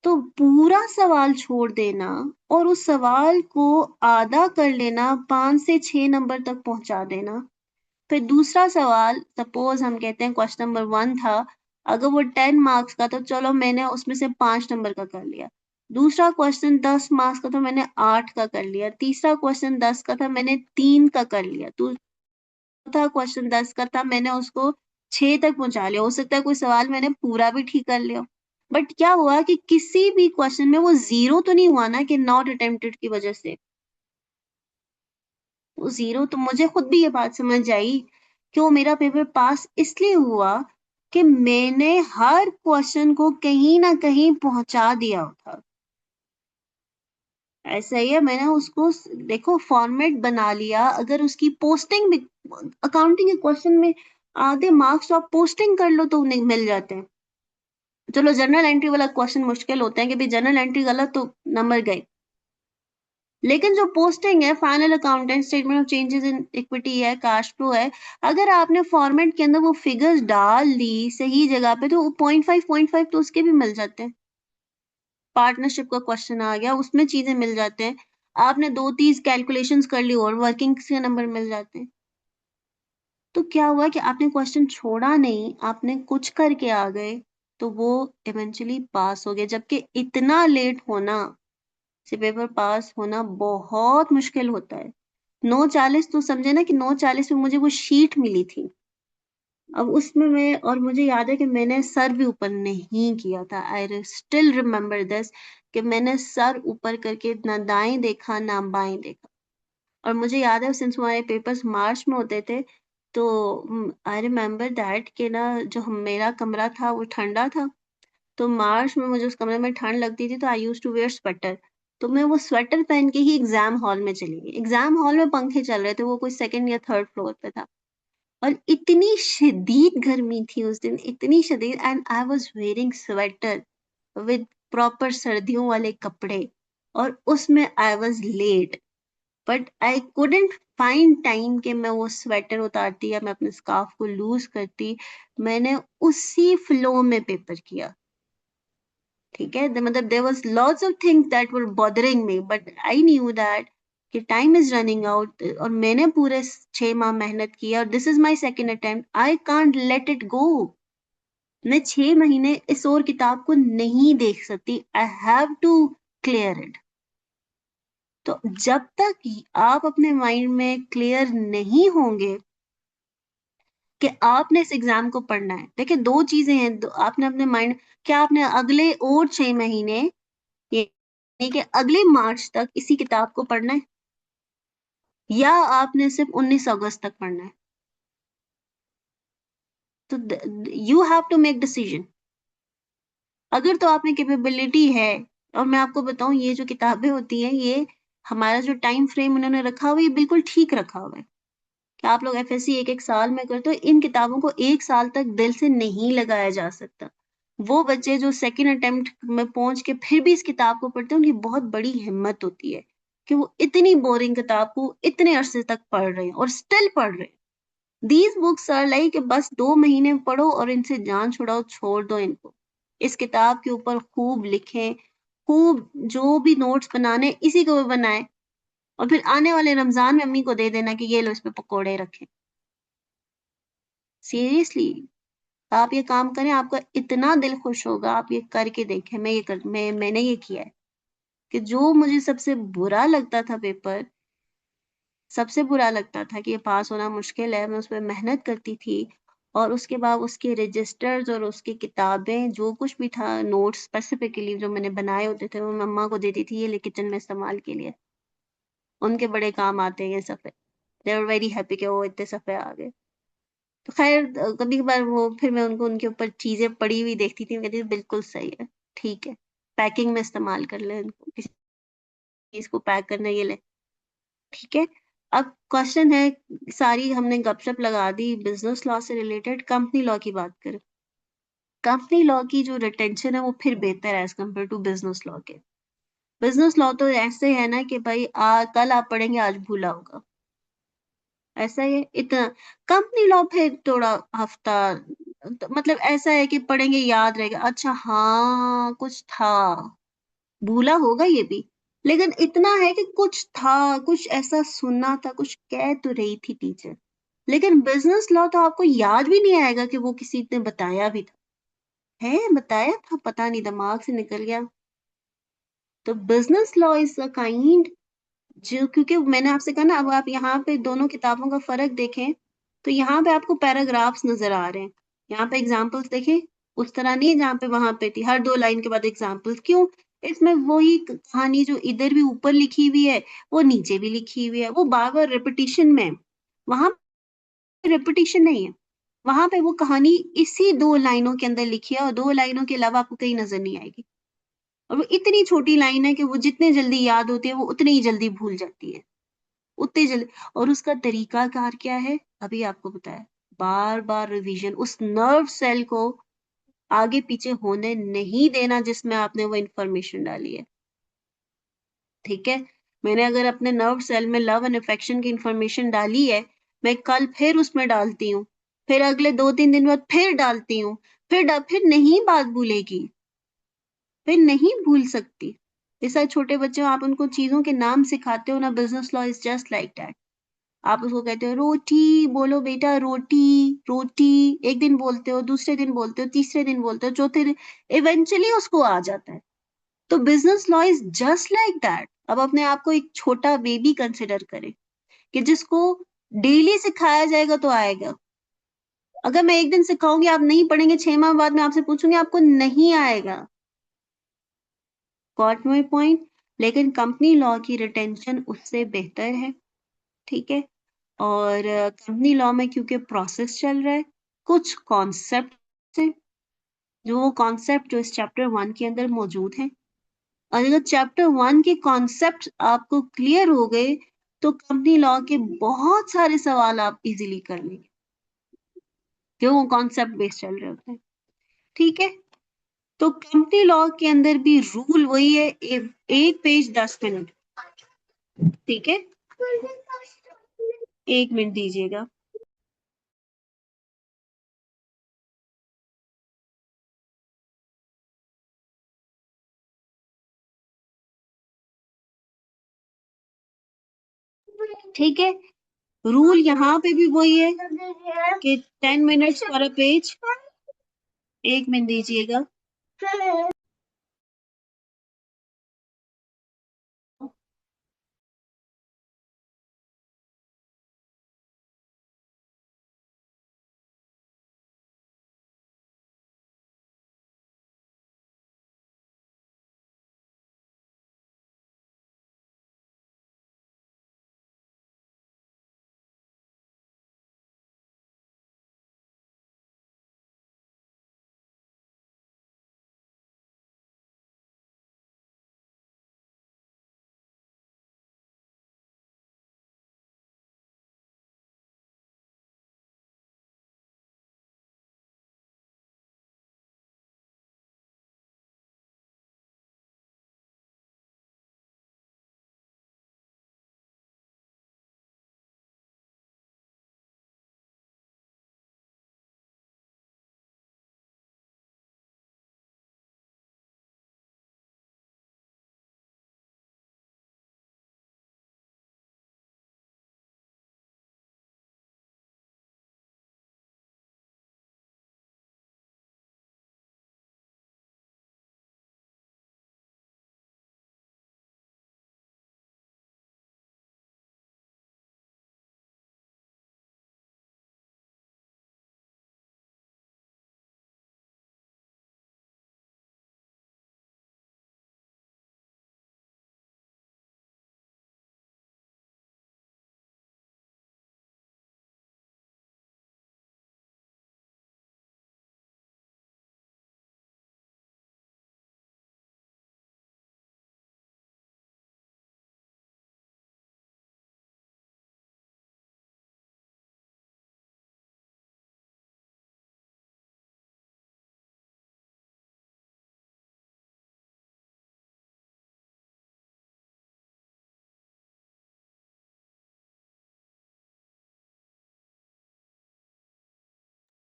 तो पूरा सवाल छोड़ देना और उस सवाल को आधा कर लेना, 5 से 6 नंबर तक पहुँचा देना। फिर दूसरा सवाल सपोज़ हम कहते हैं क्वेश्चन नंबर 1 था, अगर वो 10 मार्क्स का तो चलो मैंने उसमें से 5 नंबर का कर लिया। दूसरा क्वेश्चन 10 मार्क्स का तो मैंने 8 का कर लिया। तीसरा क्वेश्चन 10 का था मैंने 3 का कर लिया। चौथा क्वेश्चन 10 का था मैंने उसको 6 तक पहुँचा लिया। हो सकता है कोई सवाल मैंने पूरा भी ठीक कर लिया हो। बट क्या हुआ कि किसी भी क्वेश्चन में वो 0 तो नहीं हुआ ना कि नॉट अटेम्प्टेड की वज़ह से। वो 0 तो मुझे खुद भी ये बात समझ आई कि वो मेरा पेपर पास इसलिए हुआ कि मैंने हर क्वेश्चन को कहीं न कहीं पहुँचा दिया था। ऐसा ही है मैंने उसको देखो फॉर्मेट बना लिया, अगर उसकी पोस्टिंग भी अकाउंटिंग के क्वेश्चन में आधे मार्क्स तो आप पोस्टिंग कर लो तो उन्हें मिल जाते हैं। चलो जर्नल एंट्री वाला क्वेश्चन मुश्किल होता है कि भई जर्नल एंट्री गलत तो नंबर गए। लेकिन जो पोस्टिंग है final accountant statement of changes in equity है, कैश फ्लो है, अगर आपने फॉर्मेट के अंदर वो फिगर्स डाल दी सही जगह पे तो 0.5 तो उसके भी मिल जाते हैं। पार्टनरशिप का क्वेश्चन आ गया, उसमें चीज़ें मिल जाते हैं। आपने 2-3 कैलकुलेशंस कर ली और वर्किंग्स के नंबर मिल जाते हैं। तो क्या हुआ कि आपने क्वेश्चन छोड़ा नहीं, आपने कुछ करके आ गए, तो वो इवेंचुअली पास हो गए। जबकि इतना लेट होना से पेपर पास होना बहुत मुश्किल होता है। 9:40 तो समझे ना कि 9:40 में मुझे वो शीट मिली थी। अब उसमें मैं और मुझे याद है कि मैंने सर भी ऊपर नहीं किया था। आई स्टिल रिमेंबर दिस कि मैंने सर ऊपर करके ना दाएँ देखा, ना बाएँ देखा। और मुझे याद है सिंस हमारे पेपर्स मार्च में होते थे, तो आई रिमेंबर दैट कि ना जो मेरा कमरा था वो ठंडा था। तो मार्च में मुझे उस कमरे में ठंड लगती थी तो I used to wear sweater. तो मैं वो स्वेटर पहन के ही एग्ज़ाम हॉल में चली गई। एग्ज़ाम हॉल में पंखे चल रहे थे, वो कोई 2nd या 3rd फ्लोर पे था। और इतनी शदीद गर्मी थी उस दिन, इतनी शदीद and I was wearing sweater with proper सर्दियों वाले कपड़े और उसमें I was late but I couldn't find time कि मैं वो स्वेटर उतारती या मैं अपने स्कार्फ को लूज़ करती। मैंने उसी फ्लो में पेपर किया। ठीक है? मतलब there was lots of things that were bothering me but I knew that कि टाइम इज़ रनिंग आउट और मैंने पूरे 6 माह मेहनत की है और this is my second attempt. I can't let it go. मैं 6 महीने इस और किताब को नहीं देख सकती। I have to clear it. तो जब तक आप अपने माइंड में क्लियर नहीं होंगे कि आपने इस एग्ज़ाम को पढ़ना है। देखिए 2 चीज़ें हैं, दो आपने अपने माइंड क्या आपने अगले और 6 महीने यानी कि अगले मार्च तक इसी किताब को पढ़ना है या आपने सिर्फ़ 19 अगस्त तक पढ़ना है। तो you have to make decision. अगर तो आप में कैपेबिलिटी है और मैं आपको बताऊं, ये जो किताबें होती हैं, ये हमारा जो टाइम फ्रेम उन्होंने रखा हुआ है, ये बिल्कुल ठीक रखा हुआ है कि आप लोग एफएससी एक एक साल में करते हो। इन किताबों को एक साल तक दिल से नहीं लगाया जा सकता। वो बच्चे जो सेकंड अटेम्प्ट में पहुंच के फिर भी इस किताब को पढ़ते हैं, उनकी बहुत बड़ी हिम्मत होती है कि वो इतनी बोरिंग किताब को इतने अरसे तक पढ़ रहे हैं और स्टिल पढ़ रहे हैं। दीज बुक्स आर लाइक बस 2 महीने पढ़ो और इनसे जान छुड़ाओ, छोड़ दो इनको। इस किताब के ऊपर खूब लिखें, खूब जो भी नोट्स बनाने इसी को बनाएं, और फिर आने वाले रमजान में अम्मी को दे देना कि ये लो, इस पे पकोड़े रखें। सीरियसली, आप ये काम करें, आपका इतना दिल खुश होगा। आप ये करके देखें। मैंने ये किया है कि जो मुझे सबसे बुरा लगता था कि ये पास होना मुश्किल है, मैं उस पे मेहनत करती थी, और उसके बाद उसके रजिस्टर्स और उसकी किताबें जो कुछ भी था, नोट्स स्पेसिफिकली जो मैंने बनाए होते थे, वो मम्मा को देती थी, ये ले किचन में इस्तेमाल के लिए। उनके बड़े काम आते हैं ये सफ़े। दे वर वेरी हैप्पी कि वो इतने सफ़े आ गए। तो खैर कभी कभार वो फिर मैं उनको उनके ऊपर चीजें पड़ी हुई देखती थी, मैं कहती थी बिल्कुल सही है, ठीक है, पैकिंग में इस्तेमाल कर ले इनको, किसी चीज को पैक करना, ये ले, ठीक है। अब क्वेश्चन है, सारी हमने गपशप लगा दी बिजनेस लॉ से रिलेटेड, कंपनी लॉ की बात करें। कंपनी लॉ की जो रिटेंशन है वो फिर बेहतर है as compare to business law के। बिजनेस लॉ तो ऐसे है ना कि भाई कल आप पढ़ेंगे, आज भूला होगा, ऐसा ही है इतना। कंपनी लॉ फिर थोड़ा हफ्ता, मतलब ऐसा है कि पढ़ेंगे याद रहेगा, अच्छा हाँ कुछ था, भूला होगा ये भी, लेकिन इतना है कि कुछ था, कुछ ऐसा सुना था, कुछ कह तो रही थी टीचर। लेकिन बिजनेस लॉ तो आपको याद भी नहीं आएगा कि वो किसी ने बताया भी था, है बताया था, पता नहीं दिमाग से निकल गया। तो business law is a kind, जो क्योंकि मैंने आपसे कहा ना, अब आप यहाँ पे दोनों किताबों का फर्क देखें, तो यहाँ पे आपको पैराग्राफ्स नजर आ रहे हैं, यहाँ पे एग्जाम्पल्स देखें, उस तरह नहीं है जहाँ पे वहां पे थी हर 2 लाइन के बाद एग्जाम्पल्स। क्यों? इसमें वही कहानी जो इधर भी ऊपर लिखी हुई है, वो नीचे भी लिखी हुई है, वो बार बार रिपीटिशन में है। वहां पे रिपीटिशन नहीं है, वहां पे वो कहानी इसी 2 लाइनों के अंदर लिखी है, और 2 लाइनों के अलावा आपको कहीं नजर नहीं आएगी। और वो इतनी छोटी लाइन है कि वो जितने जल्दी याद होती है, वो उतनी ही जल्दी भूल जाती है, उतनी जल्दी। और उसका तरीकाकार क्या है, अभी आपको बताया, बार बार रिवीजन, उस नर्व सेल को आगे पीछे होने नहीं देना जिसमें आपने वो इंफॉर्मेशन डाली है, ठीक है। मैंने अगर अपने नर्व सेल में लव एंड अफेक्शन की इंफॉर्मेशन डाली है, मैं कल फिर उसमें डालती हूँ, फिर अगले 2-3 दिन बाद फिर डालती हूँ, फिर नहीं बात भूलेगी, फिर नहीं भूल सकती। जैसा छोटे बच्चे हो, आप उनको चीजों के नाम सिखाते हो ना, business law is just like that. आप उसको कहते हो रोटी, बोलो बेटा रोटी, रोटी, एक दिन बोलते हो, दूसरे दिन बोलते हो, तीसरे दिन बोलते हो, चौथे दिन इवेंचुअली उसको आ जाता है। तो business law is just like that. अब अपने आप को एक छोटा बेबी कंसिडर करें कि जिसको डेली सिखाया जाएगा तो आएगा। अगर मैं एक दिन सिखाऊंगी, आप नहीं पढ़ेंगे, 6 माह बाद मैं आपसे पूछूंगी, आपको नहीं आएगा। Got my point? लेकिन कंपनी लॉ की रिटेंशन उससे बेहतर है, ठीक है। और कंपनी लॉ में क्योंकि प्रोसेस चल रहा है, कुछ कॉन्सेप्ट है, जो वो कॉन्सेप्ट जो इस चैप्टर 1 के अंदर मौजूद है, और अगर चैप्टर 1 के कॉन्सेप्ट आपको क्लियर हो गए, तो कंपनी लॉ के बहुत सारे सवाल आप इजीली कर लेंगे, क्यों? वो कॉन्सेप्ट बेस्ड चल रहे होते हैं, ठीक है। तो कंपनी लॉ के अंदर भी रूल वही है, एक पेज 10 मिनट, ठीक है। 1 मिनट दीजिएगा। ठीक है, रूल यहाँ पे भी वही है कि 10 minutes for a page. 1 minute दीजिएगा।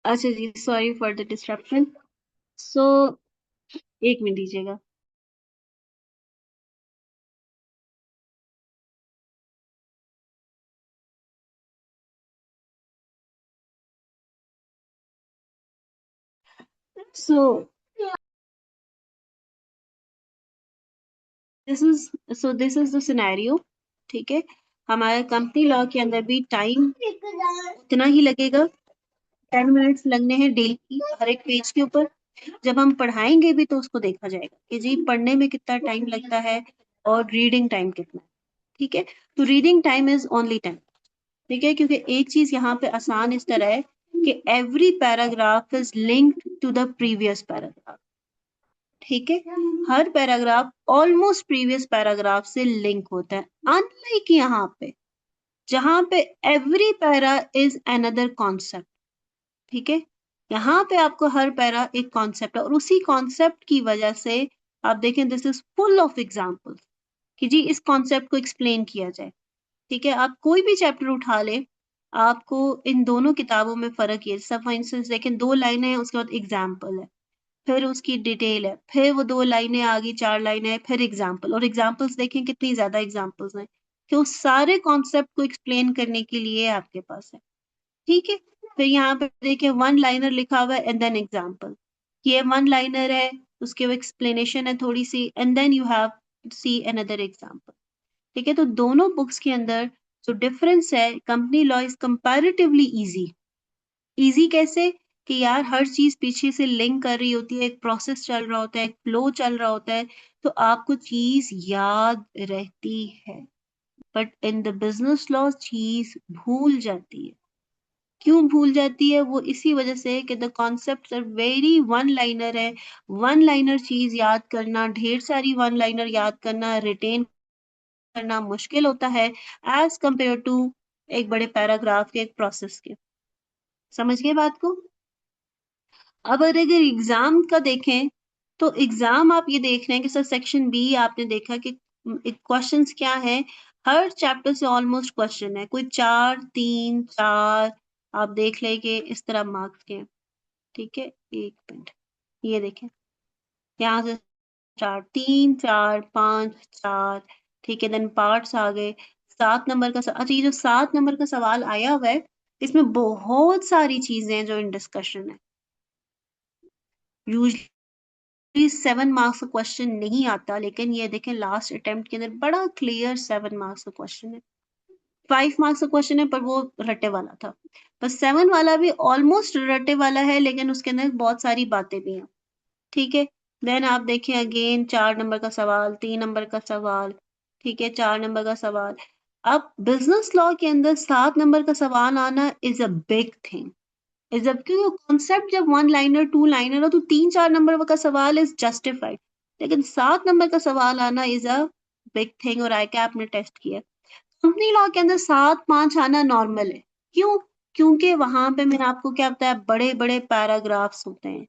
अच्छा जी, sorry for the disruption. So 1 minute दीजिएगा। So this is the scenario. ठीक है, हमारे कंपनी लॉ के अंदर भी टाइम उतना ही लगेगा, 10 मिनट्स लगने हैं डेली हर एक पेज के ऊपर। जब हम पढ़ाएंगे भी तो उसको देखा जाएगा कि जी पढ़ने में कितना टाइम लगता है और रीडिंग टाइम कितना है। ठीक है, तो रीडिंग टाइम इज ओनली 10। ठीक है, क्योंकि एक चीज यहाँ पे आसान इस तरह है कि every paragraph is linked to the previous paragraph. ठीक है, हर पैराग्राफ ऑलमोस्ट प्रीवियस पैराग्राफ से लिंक होता है, अनलाइक यहाँ पे जहां पे every para is another concept. ठीक है, यहाँ पे आपको हर पैरा एक कॉन्सेप्ट है और उसी कॉन्सेप्ट की वजह से आप देखें this is full of examples कि जी इस कॉन्सेप्ट को एक्सप्लेन किया जाए। ठीक है, आप कोई भी चैप्टर उठा ले, आपको इन दोनों किताबों में फर्क ये सब फॉर इंस्टेंस देखें, 2 लाइनें हैं उसके बाद एग्जाम्पल है, फिर उसकी डिटेल है, फिर वो 2 लाइनें आ गई, 4 लाइनें हैं, फिर एग्जाम्पल, और एग्जाम्पल्स देखें कितनी ज्यादा एग्जाम्पल्स हैं कि उस सारे कॉन्सेप्ट को एक्सप्लेन करने के लिए आपके पास है। ठीक है, फिर यहाँ पे देखिए 1 लाइनर लिखा हुआ है एंड देन एग्जाम्पल। ये 1 लाइनर है, उसके वो एक्सप्लेनेशन है थोड़ी सी, and then you have see another example. ठीक है, तो दोनों बुक्स के अंदर जो डिफरेंस है, company law is comparatively easy. Easy कैसे कि यार हर चीज पीछे से लिंक कर रही होती है, एक प्रोसेस चल रहा होता है, एक फ्लो चल रहा होता है, तो आपको चीज याद रहती है। But in the business law चीज भूल जाती है। क्यों भूल जाती है? वो इसी वजह से कि the concept are very one liner है। वन लाइनर चीज याद करना, ढेर सारी वन लाइनर याद करना, रिटेन करना मुश्किल होता है एज कंपेयर टू एक बड़े पैराग्राफ के, एक प्रोसेस के। समझ गए बात को? अब अगर एग्जाम का देखें तो एग्जाम आप ये देख रहे हैं कि सर सेक्शन बी आपने देखा कि क्वेश्चंस क्या है, हर चैप्टर से ऑलमोस्ट क्वेश्चन है, कोई 4 3 4 आप देख ले कि इस तरह मार्क्स के हैं। ठीक है, 1 मिनट, ये देखें, यहाँ से 4 3 4 5 4। ठीक है, देन पार्ट्स आ गए। 7 नंबर का अच्छा, ये जो 7 नंबर का सवाल आया हुआ है, इसमें बहुत सारी चीजें हैं जो इन डिस्कशन है। यूजली 7 मार्क्स का क्वेश्चन नहीं आता, लेकिन ये देखें लास्ट अटेम्प्ट के अंदर बड़ा क्लियर 7 मार्क्स का क्वेश्चन है। 5 मार्क्स का क्वेश्चन है पर वो रटे वाला था, पर 7 वाला भी ऑलमोस्ट रटे वाला है, लेकिन उसके अंदर बहुत सारी बातें भी हैं। ठीक है, देन आप देखें अगेन 4 नंबर का सवाल, 3 नंबर का सवाल, ठीक है, 4 नंबर का सवाल। अब बिजनेस लॉ के अंदर 7 नंबर का सवाल आना इज अ बिग थिंग। जबकि वो कॉन्सेप्ट जब 1 लाइनर 2 लाइनर हो तो 3 4 नंबर का सवाल इज जस्टिफाइड, लेकिन 7 नंबर का सवाल आना इज अ बिग थिंग, और आई कैप ने टेस्ट किया। कंपनी लॉ के अंदर 7 5 आना नॉर्मल है। क्यों? क्योंकि वहां पे मैंने आपको क्या बताया, बड़े बड़े पैराग्राफ्स होते हैं।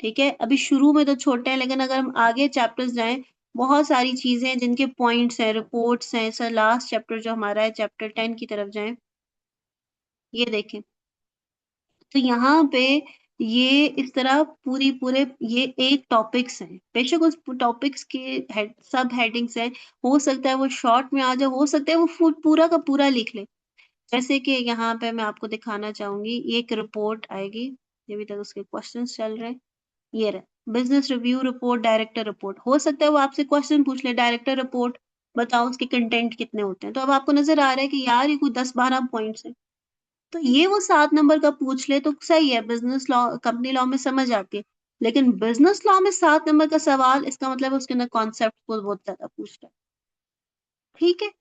ठीक है, अभी शुरू में तो छोटे हैं, लेकिन अगर हम आगे चैप्टर्स जाएं, बहुत सारी चीजें हैं जिनके पॉइंट्स हैं, रिपोर्ट्स हैं। सर लास्ट चैप्टर जो हमारा है चैप्टर 10 की तरफ जाएं, ये देखें, तो यहाँ पे ये इस तरह पूरी पूरे ये 8 टॉपिक्स हैं, बेशक उस टॉपिक्स के सब हेडिंग्स हैं, हो सकता है वो शॉर्ट में आ जाए, हो सकता है वो पूरा का पूरा लिख ले। जैसे कि यहाँ पे मैं आपको दिखाना चाहूंगी, ये एक रिपोर्ट आएगी, अभी तक उसके क्वेश्चंस चल रहे हैं। ये रहा business review report, director report. हो सकता है वो आपसे क्वेश्चन पूछ ले, डायरेक्टर रिपोर्ट बताओ उसके कंटेंट कितने होते हैं, तो अब आपको नजर आ रहा है कि यार ये कोई 10 12 पॉइंट्स है, तो ये वो 7 नंबर का पूछ ले तो सही है, बिजनेस लॉ कंपनी लॉ में समझ आती है। लेकिन बिजनेस लॉ में 7 नंबर का सवाल, इसका मतलब उसके अंदर कॉन्सेप्ट को बहुत ज्यादा पूछ रहा है। ठीक है,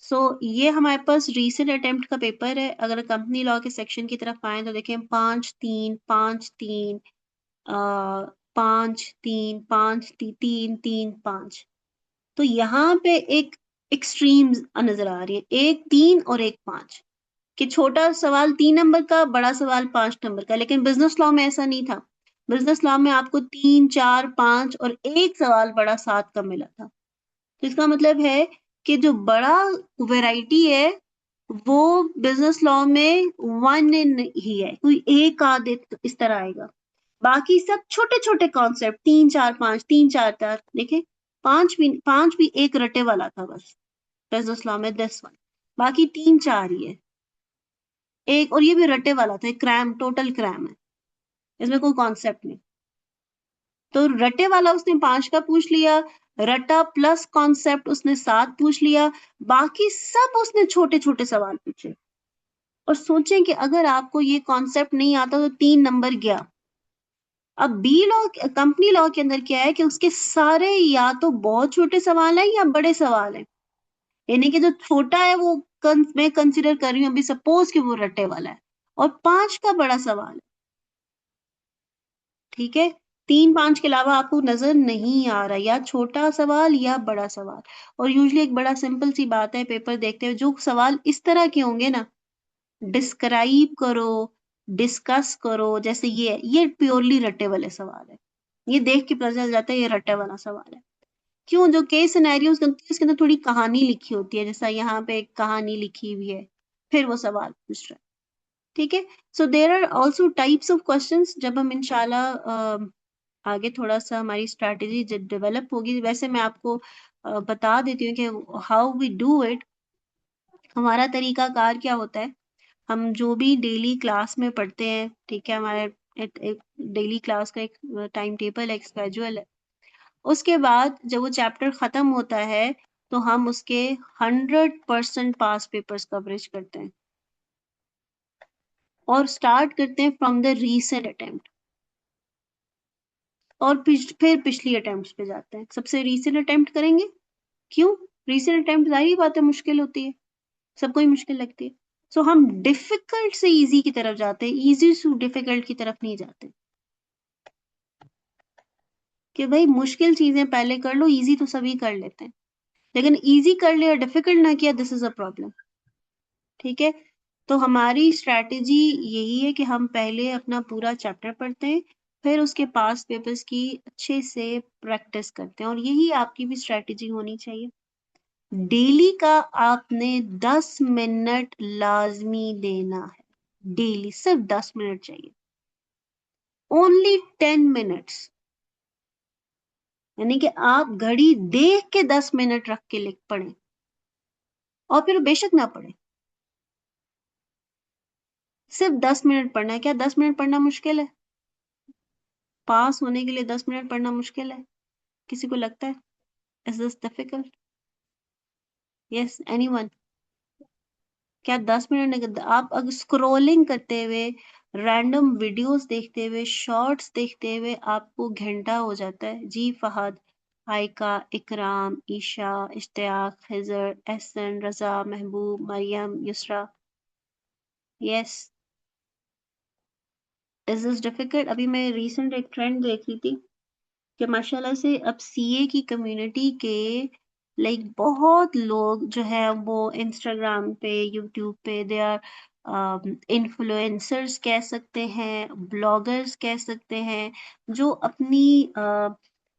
सो ये हमारे पास रीसेंट अटेम्प्ट का पेपर है। अगर कंपनी लॉ के सेक्शन की तरफ आए तो देखें 5 3 5 3, 5 3 5 3 3 3 5। तो यहाँ पे एक एक्सट्रीम्स नजर आ रही है, 1 3 और 1 5, कि छोटा सवाल 3 नंबर का, बड़ा सवाल 5 नंबर का। लेकिन बिजनेस लॉ में ऐसा नहीं था। बिजनेस लॉ में आपको 3 4 5 और एक सवाल बड़ा 7 का मिला था। तो इसका मतलब है कि जो बड़ा वैरायटी है वो बिजनेस लॉ में 1 इन ही है, कोई एक आध इस तरह आएगा, बाकी सब छोटे छोटे कॉन्सेप्ट 3 4 5 3 4 4 देखे, पांच भी एक रटे वाला था बस बिजनेस लॉ में, दिस वन, बाकी 3 4 ही है एक, और ये भी रटे वाला था, क्रैम, टोटल क्रैम है, इसमें कोई कॉन्सेप्ट नहीं। तो रटे वाला उसने 5 का पूछ लिया, रटा प्लस कॉन्सेप्ट उसने 7 पूछ लिया, बाकी सब उसने छोटे छोटे सवाल पूछे। और सोचें कि अगर आपको ये कॉन्सेप्ट नहीं आता तो 3 नंबर गया। अब बी लॉ, कंपनी लॉ के अंदर क्या है कि उसके सारे या तो बहुत छोटे सवाल हैं या बड़े सवाल हैं, यानी कि जो छोटा है वो मैं कंसिडर कर रही हूँ अभी, सपोज कि वो रट्टे वाला है, और 5 का बड़ा सवाल है, ठीक है, 3 5 के अलावा आपको नजर नहीं आ रहा, या छोटा सवाल या बड़ा सवाल। और यूजली एक बड़ा सिंपल सी बात है, पेपर देखते हुए जो सवाल इस तरह के होंगे ना, डिस्क्राइब करो, डिस्कस करो, जैसे ये प्योरली रट्टे वाले सवाल है, ये देख के पता चल जाता है ये रट्टे वाला सवाल है। क्यों, जो केस सिनेरियोस होती है उसके अंदर थोड़ी कहानी लिखी होती है, जैसा यहाँ पे एक कहानी लिखी हुई है, फिर वो सवाल पूछ रहा है, ठीक है। So there are also types of questions, जब हम इंशाल्लाह आगे थोड़ा सा हमारी स्ट्रैटेजी डेवलप होगी, वैसे मैं आपको बता देती हूँ कि हाउ वी डू इट। हमारा तरीका कार क्या होता है, हम जो भी डेली क्लास में पढ़ते हैं, ठीक है, हमारे एक डेली क्लास का एक टाइम टेबल है, एक स्केड्यूल है, उसके बाद जब वो चैप्टर खत्म होता है तो हम उसके 100% पास पेपर्स कवरेज करते हैं, और स्टार्ट करते हैं फ्रॉम द रीसेंट अटेम्प्ट, और फिर पिछली अटेम्प्ट्स पे जाते हैं, सबसे रीसेंट अटेम्प्ट करेंगे। क्यों, रीसेंट अटेम्प्ट जाहिर बात है मुश्किल होती है, सबको ही मुश्किल लगती है। सो हम डिफिकल्ट से इजी की तरफ जाते हैं, इजी से डिफिकल्ट की तरफ नहीं जाते, कि भाई मुश्किल चीजें पहले कर लो, इजी तो सभी कर लेते हैं, लेकिन इजी कर लिया डिफिकल्ट ना किया, दिस इज अ प्रॉब्लम, ठीक है। तो हमारी स्ट्रैटेजी यही है कि हम पहले अपना पूरा चैप्टर पढ़ते हैं, फिर उसके पास पेपर्स की अच्छे से प्रैक्टिस करते हैं, और यही आपकी भी स्ट्रैटेजी होनी चाहिए। डेली का आपने 10 मिनट लाजमी देना है, डेली सिर्फ 10 मिनट चाहिए, ओनली 10 मिनट्स, यानी कि आप घड़ी देख के 10 मिनट रख के लिख पढ़े, और फिर बेशक ना पढ़े, सिर्फ 10 मिनट पढ़ना है। क्या 10 मिनट पढ़ना मुश्किल है? पास होने के लिए 10 मिनट पढ़ना मुश्किल है? किसी को लगता है is this difficult? Yes, anyone? क्या 10 मिनट आप अगर स्क्रोलिंग करते हुए, रैंडम वीडियोस देखते हुए, शॉर्ट्स देखते हुए आपको घंटा हो जाता है? जी फहद, हाइका, इकराम, Isha, Ishtiyaq, Khizr, Ehsan, Raza, Mehboob, Maryam, Yusra, yes, is this difficult? अभी मैं रिसेंट एक ट्रेंड देख रही थी कि माशाल्लाह से अब सीए की कम्युनिटी के लाइक बहुत लोग जो है वो इंस्टाग्राम पे, यूट्यूब पे, दे आर इन्फ्लुएंसर्स कह सकते हैं, ब्लॉगर्स कह सकते हैं, जो अपनी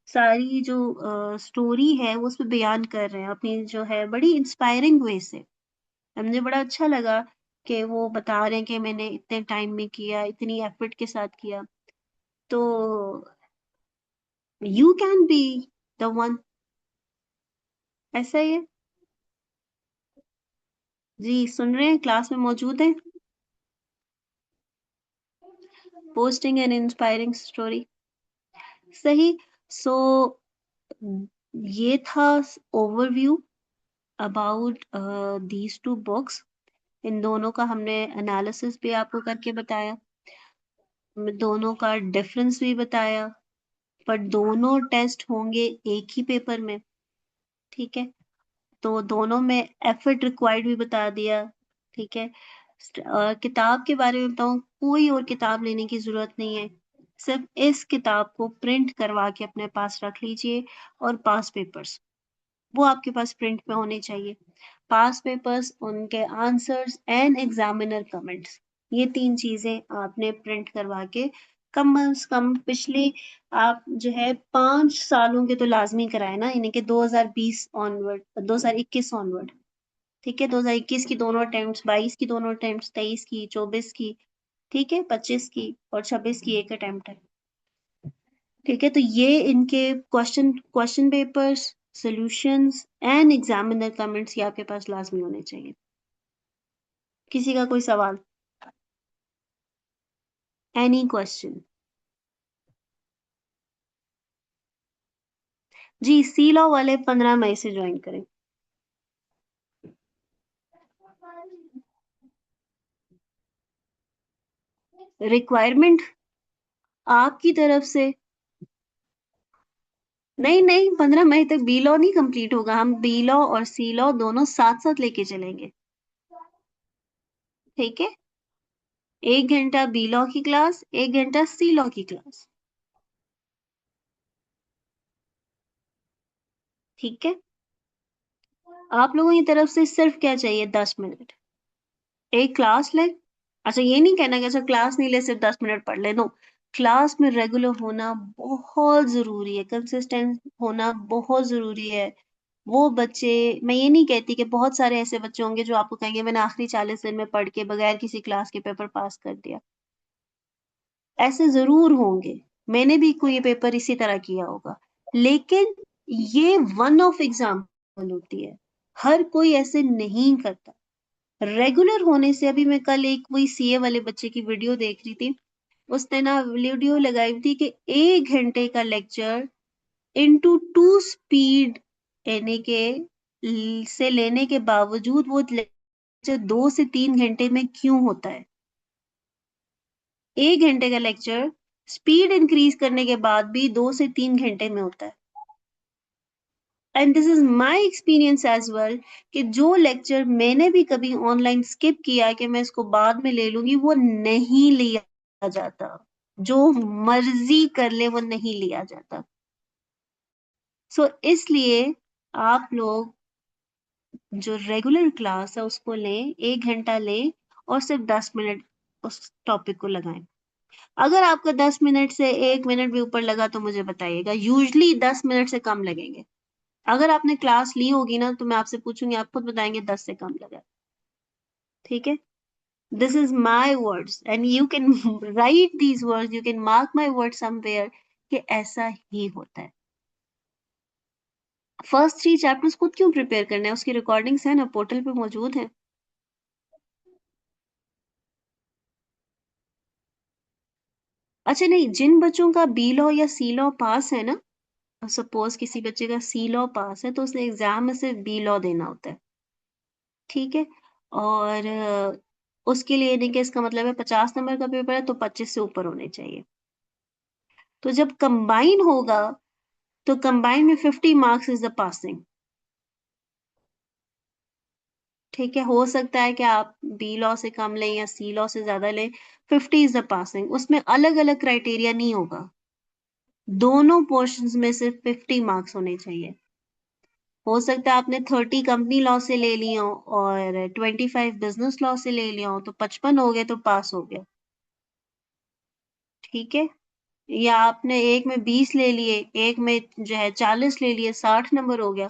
सारी जो स्टोरी है वो उस पर बयान कर रहे हैं, अपनी जो है बड़ी इंस्पायरिंग वे से। मुझे बड़ा अच्छा लगा कि वो बता रहे हैं कि मैंने इतने टाइम में किया, इतनी एफर्ट के साथ किया, तो you can be the one, ऐसा ही है। जी सुन रहे हैं, क्लास में मौजूद हैं, पोस्टिंग एन इंस्पायरिंग स्टोरी, सही। सो ये था overview about these two books, इन दोनों का हमने एनालिसिस भी आपको करके बताया, दोनों का डिफरेंस भी बताया, पर दोनों टेस्ट होंगे एक ही पेपर में, ठीक है, तो दोनों में एफर्ट रिक्वायर्ड भी बता दिया, ठीक है। किताब के बारे में बताऊं, कोई और किताब लेने की जरूरत नहीं है, सिर्फ इस किताब को प्रिंट करवा के अपने पास रख लीजिए, और पास पेपर्स वो आपके पास प्रिंट में होने चाहिए, पास पेपर्स, उनके आंसर्स एंड एग्जामिनर कमेंट्स, ये 3 चीजें आपने प्रिंट करवा के कम से कम पिछले, आप जो है 5 सालों के तो लाजमी कराए ना, यानी कि 2020 ऑनवर्ड, 2021 ऑनवर्ड, ठीक है, 2021 की दोनों अटेम्प्ट, 22 की दोनों अटेम्प्ट, 23 की, 24 की, ठीक है, 25 की और 26 की एक अटेम्प्ट है। ठीक है, तो ये इनके question papers, solutions and examiner comments ये आपके पास लाजमी होने चाहिए। किसी का कोई सवाल? Any question? जी, सी लॉ वाले 15 मई से ज्वाइन करें। रिक्वायरमेंट आपकी तरफ से? नहीं नहीं, 15 मई तक बी लॉ नहीं कंप्लीट होगा, हम बी लॉ और सी लॉ दोनों साथ साथ लेके चलेंगे। ठीक है, 1 घंटा बी लॉ की क्लास, 1 घंटा सी लॉ की क्लास। ठीक है, आप लोगों की तरफ से सिर्फ क्या चाहिए? 10 मिनट एक क्लास ले। अच्छा, ये नहीं कहना कि अच्छा क्लास नहीं ले, सिर्फ 10 मिनट पढ़ ले, नो। क्लास में रेगुलर होना बहुत जरूरी है, कंसिस्टेंट होना बहुत जरूरी है। वो बच्चे, मैं ये नहीं कहती कि बहुत सारे ऐसे बच्चे होंगे जो आपको कहेंगे मैंने आखिरी 40 दिन में पढ़ के बगैर किसी क्लास के पेपर पास कर दिया। ऐसे जरूर होंगे, मैंने भी कोई पेपर इसी तरह किया होगा, लेकिन ये वन ऑफ एग्जाम्पल होती है, हर कोई ऐसे नहीं करता। रेगुलर होने से, अभी मैं कल एक वही सीए वाले बच्चे की वीडियो देख रही थी, उसने ना वीडियो लगाई हुई थी कि 1 घंटे का लेक्चर इनटू 2 स्पीड यानी के से लेने के बावजूद वो लेक्चर 2 से 3 घंटे में क्यों होता है? 1 घंटे का लेक्चर स्पीड इंक्रीज करने के बाद भी 2 से 3 घंटे में होता है। And this is my experience as well, कि जो लेक्चर मैंने भी कभी ऑनलाइन स्किप किया कि मैं इसको बाद में ले लूंगी, वो नहीं लिया जाता। जो मर्जी कर ले, वो नहीं लिया जाता। इसलिए आप लोग जो रेगुलर क्लास है उसको लें, 1 घंटा लें और सिर्फ 10 मिनट उस टॉपिक को लगाएं। अगर आपका 10 मिनट से 1 मिनट भी ऊपर लगा तो मुझे बताइएगा, यूजली 10 मिनट से कम लगेंगे। अगर आपने क्लास ली होगी ना, तो मैं आपसे पूछूंगी, आप खुद बताएंगे 10 से कम लगा। ठीक है, this is my words and you can write these words, you can mark my word somewhere, कि ऐसा ही होता है। फर्स्ट 3 चैप्टर्स खुद क्यों प्रिपेयर करना है? उसकी रिकॉर्डिंग्स है ना, पोर्टल पे मौजूद है। अच्छा नहीं, जिन बच्चों का बी लॉ या सी लॉ पास है ना, सपोज किसी बच्चे का सी लॉ पास है, तो उसने एग्जाम में सिर्फ बी लॉ देना होता है। ठीक है, और उसके लिए नहीं कि इसका मतलब है 50 नंबर का पेपर है तो 25 से ऊपर होने चाहिए। तो जब कंबाइन होगा, तो कंबाइन में 50 मार्क्स इज द पासिंग। ठीक है, हो सकता है कि आप बी लॉ से कम लें या सी लॉ से ज्यादा लें, 50 इज द पासिंग। उसमें अलग अलग क्राइटेरिया नहीं होगा, दोनों पोर्शंस में सिर्फ 50 मार्क्स होने चाहिए। हो सकता है आपने 30 कंपनी लॉ से ले लिया हो और 25 बिजनेस लॉ से ले लिया हो, तो 55 हो गए तो पास हो गया। ठीक है, या आपने एक में 20 ले लिए, एक में जो है 40 ले लिए, 60 नंबर हो गया,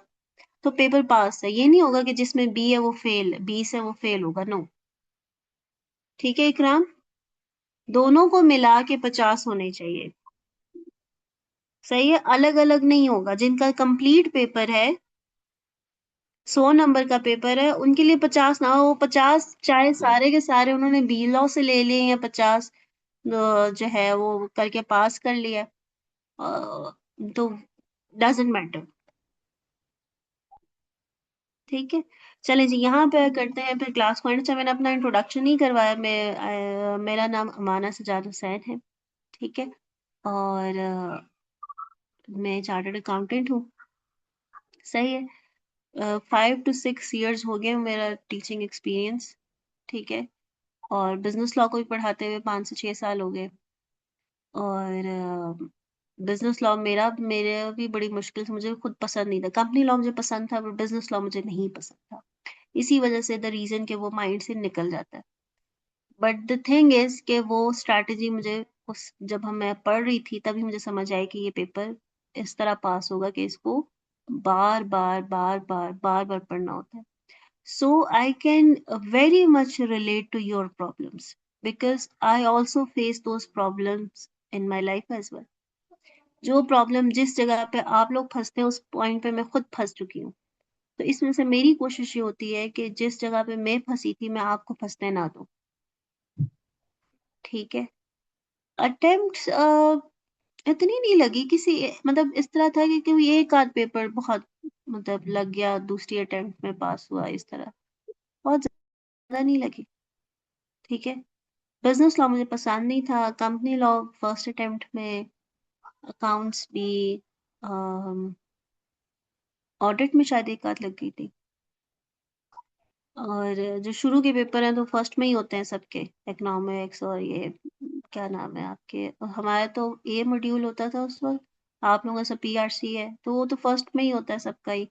तो पेपर पास है। ये नहीं होगा कि जिसमें बी है वो फेल, 20 है वो फेल होगा, नो। ठीक है इकराम, दोनों को मिला के 50 होने चाहिए। सही है, अलग अलग नहीं होगा। जिनका कंप्लीट पेपर है, 100 नंबर का पेपर है, उनके लिए 50 ना हो, 50 चाहे सारे के सारे उन्होंने बी लॉ से ले लिए या 50 जो है वो करके पास कर लिया, तो डजेंट मैटर। ठीक है, चलें जी, यहाँ पे करते हैं फिर क्लास पॉइंट। अच्छा, मैंने अपना इंट्रोडक्शन नहीं करवाया, मेरा नाम अमाना सजाद हुसैन है। ठीक है, और मैं चार्टर्ड अकाउंटेंट हूँ। सही है, 5 to 6 years हो गए मेरा टीचिंग एक्सपीरियंस। ठीक है, और बिजनेस लॉ को भी पढ़ाते हुए 5 से 6 साल हो गए। और बिजनेस लॉ मेरे भी बड़ी मुश्किल से, मुझे खुद पसंद नहीं था। कंपनी लॉ मुझे पसंद था, पर बिजनेस लॉ मुझे नहीं पसंद था। इसी वजह से द रीजन के वो माइंड से निकल जाता है। बट द थिंग इज कि वो स्ट्रैटेजी मुझे उस जब हम मैं पढ़ रही थी तभी मुझे समझ आई कि ये पेपर इस तरह पास होगा कि इसको बार बार बार बार बार बार पढ़ना होता है। So I can very much relate to your problems because I also face those problems in my life as well. जो प्रॉब्लम जिस जगह पे आप लोग फंसते हैं उस पॉइंट पे मैं खुद फंस चुकी हूँ। तो इसमें से मेरी कोशिश ये होती है कि जिस जगह पे मैं फंसी थी मैं आपको फंसने ना दूं। ठीक है। अटेम्प्ट्स इतनी नहीं लगी किसी, मतलब इस तरह था कि कोई एक आध पेपर बहुत मतलब लग गया, दूसरी अटेम्प्ट में पास हुआ, इस तरह बहुत ज्यादा नहीं लगी। ठीक है। बिजनेस लॉ मुझे पसंद नहीं था, कंपनी लॉ फर्स्ट अटेम्प्ट में, अकाउंट्स भी, ऑडिट में शायद एक आध लग गई थी। और जो शुरू के पेपर हैं तो फर्स्ट में ही होते हैं सबके, इकोनॉमिक्स और ये क्या नाम है आपके, हमारा तो ए मॉड्यूल होता था उस वक्त, आप लोगों का सब पीआरसी है तो वो तो फर्स्ट में ही होता है सबका ही।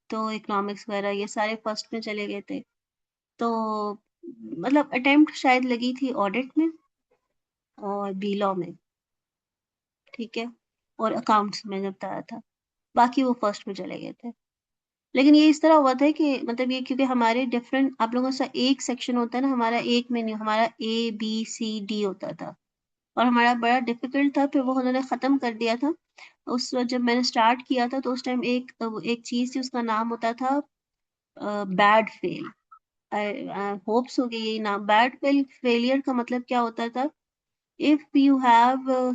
तो इकोनॉमिक्स वगैरह ये सारे फर्स्ट में चले गए थे। तो मतलब अटेम्प्ट शायद लगी थी ऑडिट में और बी लॉ में। ठीक है। और अकाउंट्स में जब आया था, बाकी वो फर्स्ट में चले गए थे। लेकिन ये इस तरह हुआ था कि मतलब ये क्योंकि हमारे डिफरेंट, आप लोगों का एक सेक्शन होता है ना, हमारा एक में नहीं, हमारा ए बी सी डी होता था और हमारा बड़ा डिफिकल्ट था, फिर वो उन्होंने खत्म कर दिया था। उस वक्त जब मैंने स्टार्ट किया था तो उस टाइम एक चीज थी, उसका नाम होता था बैड फेल। होप्स हो गई यही नाम, बैड फेल, फेलियर का मतलब क्या होता था, if you have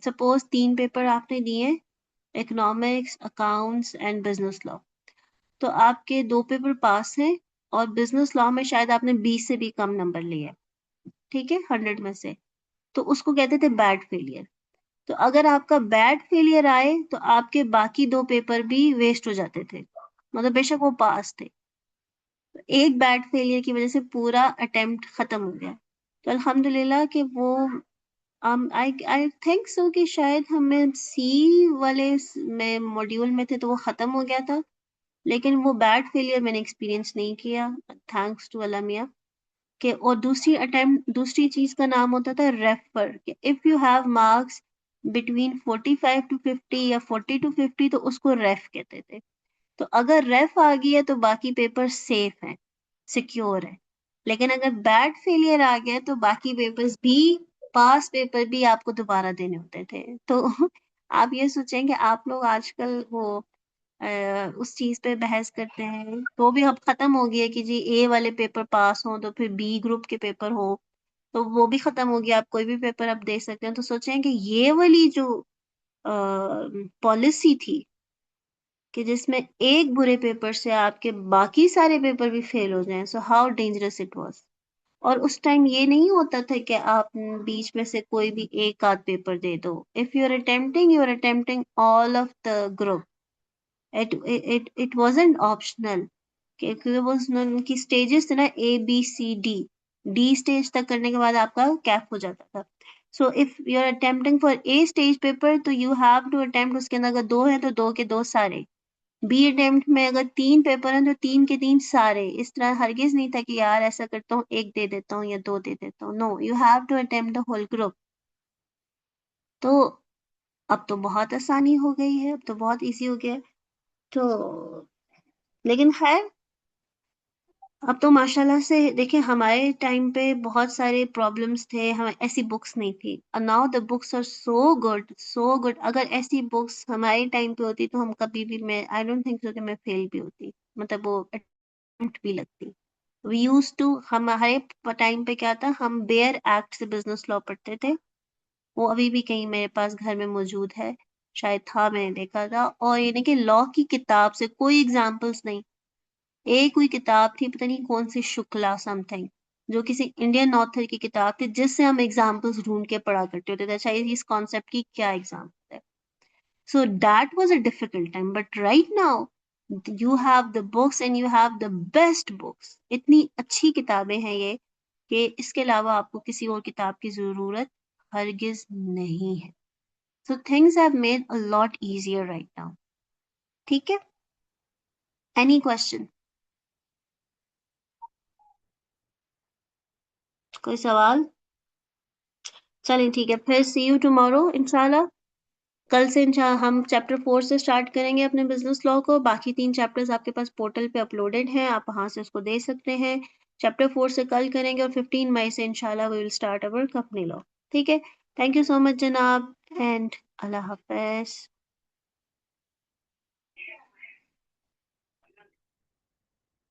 suppose 3 paper आपने दिए, economics, accounts and business law, तो आपके 2 पेपर पास हैं और बिजनेस लॉ में शायद आपने 20 से भी कम नंबर लिए, ठीक है, 100 में से, तो उसको कहते थे बैड फेलियर। तो अगर आपका बैड फेलियर आए तो आपके बाकी 2 पेपर भी वेस्ट हो जाते थे, मतलब बेशक वो पास थे। तो एक बैड फेलियर की वजह से पूरा अटेम्प्ट खत्म हो गया। तो अल्हम्दुलिल्लाह कि वो आई आई थिंक सो कि शायद हमें सी वाले में मॉड्यूल में थे तो वो खत्म हो गया था, लेकिन वो बैड फेलियर मैंने एक्सपीरियंस नहीं किया, थैंक्स टू अल्लाह मियाँ। के और दूसरी अटेम्प्ट, दूसरी चीज का नाम होता था रेफर, कि if you have marks between 45 to 50 या 40 टू 50 तो उसको रेफ कहते थे। तो अगर रेफ आ गई है तो बाकी पेपर सेफ है, सिक्योर है। लेकिन अगर बैड फेलियर आ गया तो बाकी पेपर्स भी, पास पेपर भी आपको दोबारा देने होते थे। तो आप ये सोचें कि आप लोग आजकल वो उस चीज पे बहस करते हैं, तो भी अब खत्म हो गया कि जी ए वाले पेपर पास हो तो फिर बी ग्रुप के पेपर हो, तो वो भी खत्म हो गया, आप कोई भी पेपर आप दे सकते हैं। तो सोचें कि ये वाली जो पॉलिसी थी कि जिसमें एक बुरे पेपर से आपके बाकी सारे पेपर भी फेल हो जाएं, so how dangerous it was. और उस टाइम ये नहीं होता था कि आप बीच में से कोई भी एक आध पेपर दे दो, if you are attempting all of the group, it wasn't optional, क्योंकि वो उनकी स्टेजेस थे ना, A B C D, D stage तक करने के बाद आपका कैप हो जाता था। So if you are attempting for A stage paper तो यू हैव टू अटेम्प्ट, उसके अंदर अगर 2 हैं तो 2 के 2 सारे, बी अटेम्प्ट में अगर 3 पेपर हैं तो 3 के 3 सारे। इस तरह हरगिज नहीं था कि यार ऐसा करता हूँ एक दे देता हूँ या 2 दे देता हूँ, no, you have to attempt the whole group. तो अब तो बहुत आसानी हो गई है, अब तो बहुत इजी हो गया है। तो लेकिन खैर, अब तो माशाल्लाह से देखिए, हमारे टाइम पे बहुत सारे प्रॉब्लम्स थे, हमें ऐसी बुक्स नहीं थी, और now the books are so good, so good. अगर ऐसी बुक्स हमारे टाइम पे होती तो हम कभी भी, मैं आई डोंट थिंक सो कि मैं फेल भी होती, मतलब वो अटेम्प्ट भी लगती। वी यूज टू, हमारे टाइम पे क्या था, हम बेयर एक्ट से बिजनेस लॉ पढ़ते थे, वो अभी भी कहीं मेरे पास घर में मौजूद है, शायद था, मैंने देखा था। और यानी कि लॉ की किताब से कोई एग्जाम्पल्स नहीं, एक कोई किताब थी, पता नहीं कौन सी, शुक्ला समथिंग, जो किसी इंडियन ऑथर की किताब थी, जिससे हम एग्जाम्पल्स ढूंढ के पढ़ा करते होते थे, अच्छा इस कॉन्सेप्ट की क्या एग्जाम्पल है। So that was a difficult time, but right now you have the books and you have the best books, इतनी अच्छी किताबें हैं ये कि इसके अलावा आपको किसी और किताब की जरूरत हरगिज नहीं है। So things have made a lot easier right now. ठीक है। Any question? कोई सवाल? चलें ठीक है, फिर सी यू टुमारो इंशाल्लाह। कल से हम चैप्टर 4 से स्टार्ट करेंगे अपने बिजनेस लॉ को। बाकी 3 चैप्टर्स आपके पास पोर्टल पे अपलोडेड हैं, आप वहां से उसको दे सकते हैं। चैप्टर 4 से कल करेंगे और 15 मई से इंशाल्लाह we will start our company law. ठीक है, थैंक यू सो मच जनाब एंड अल्लाह हाफिज।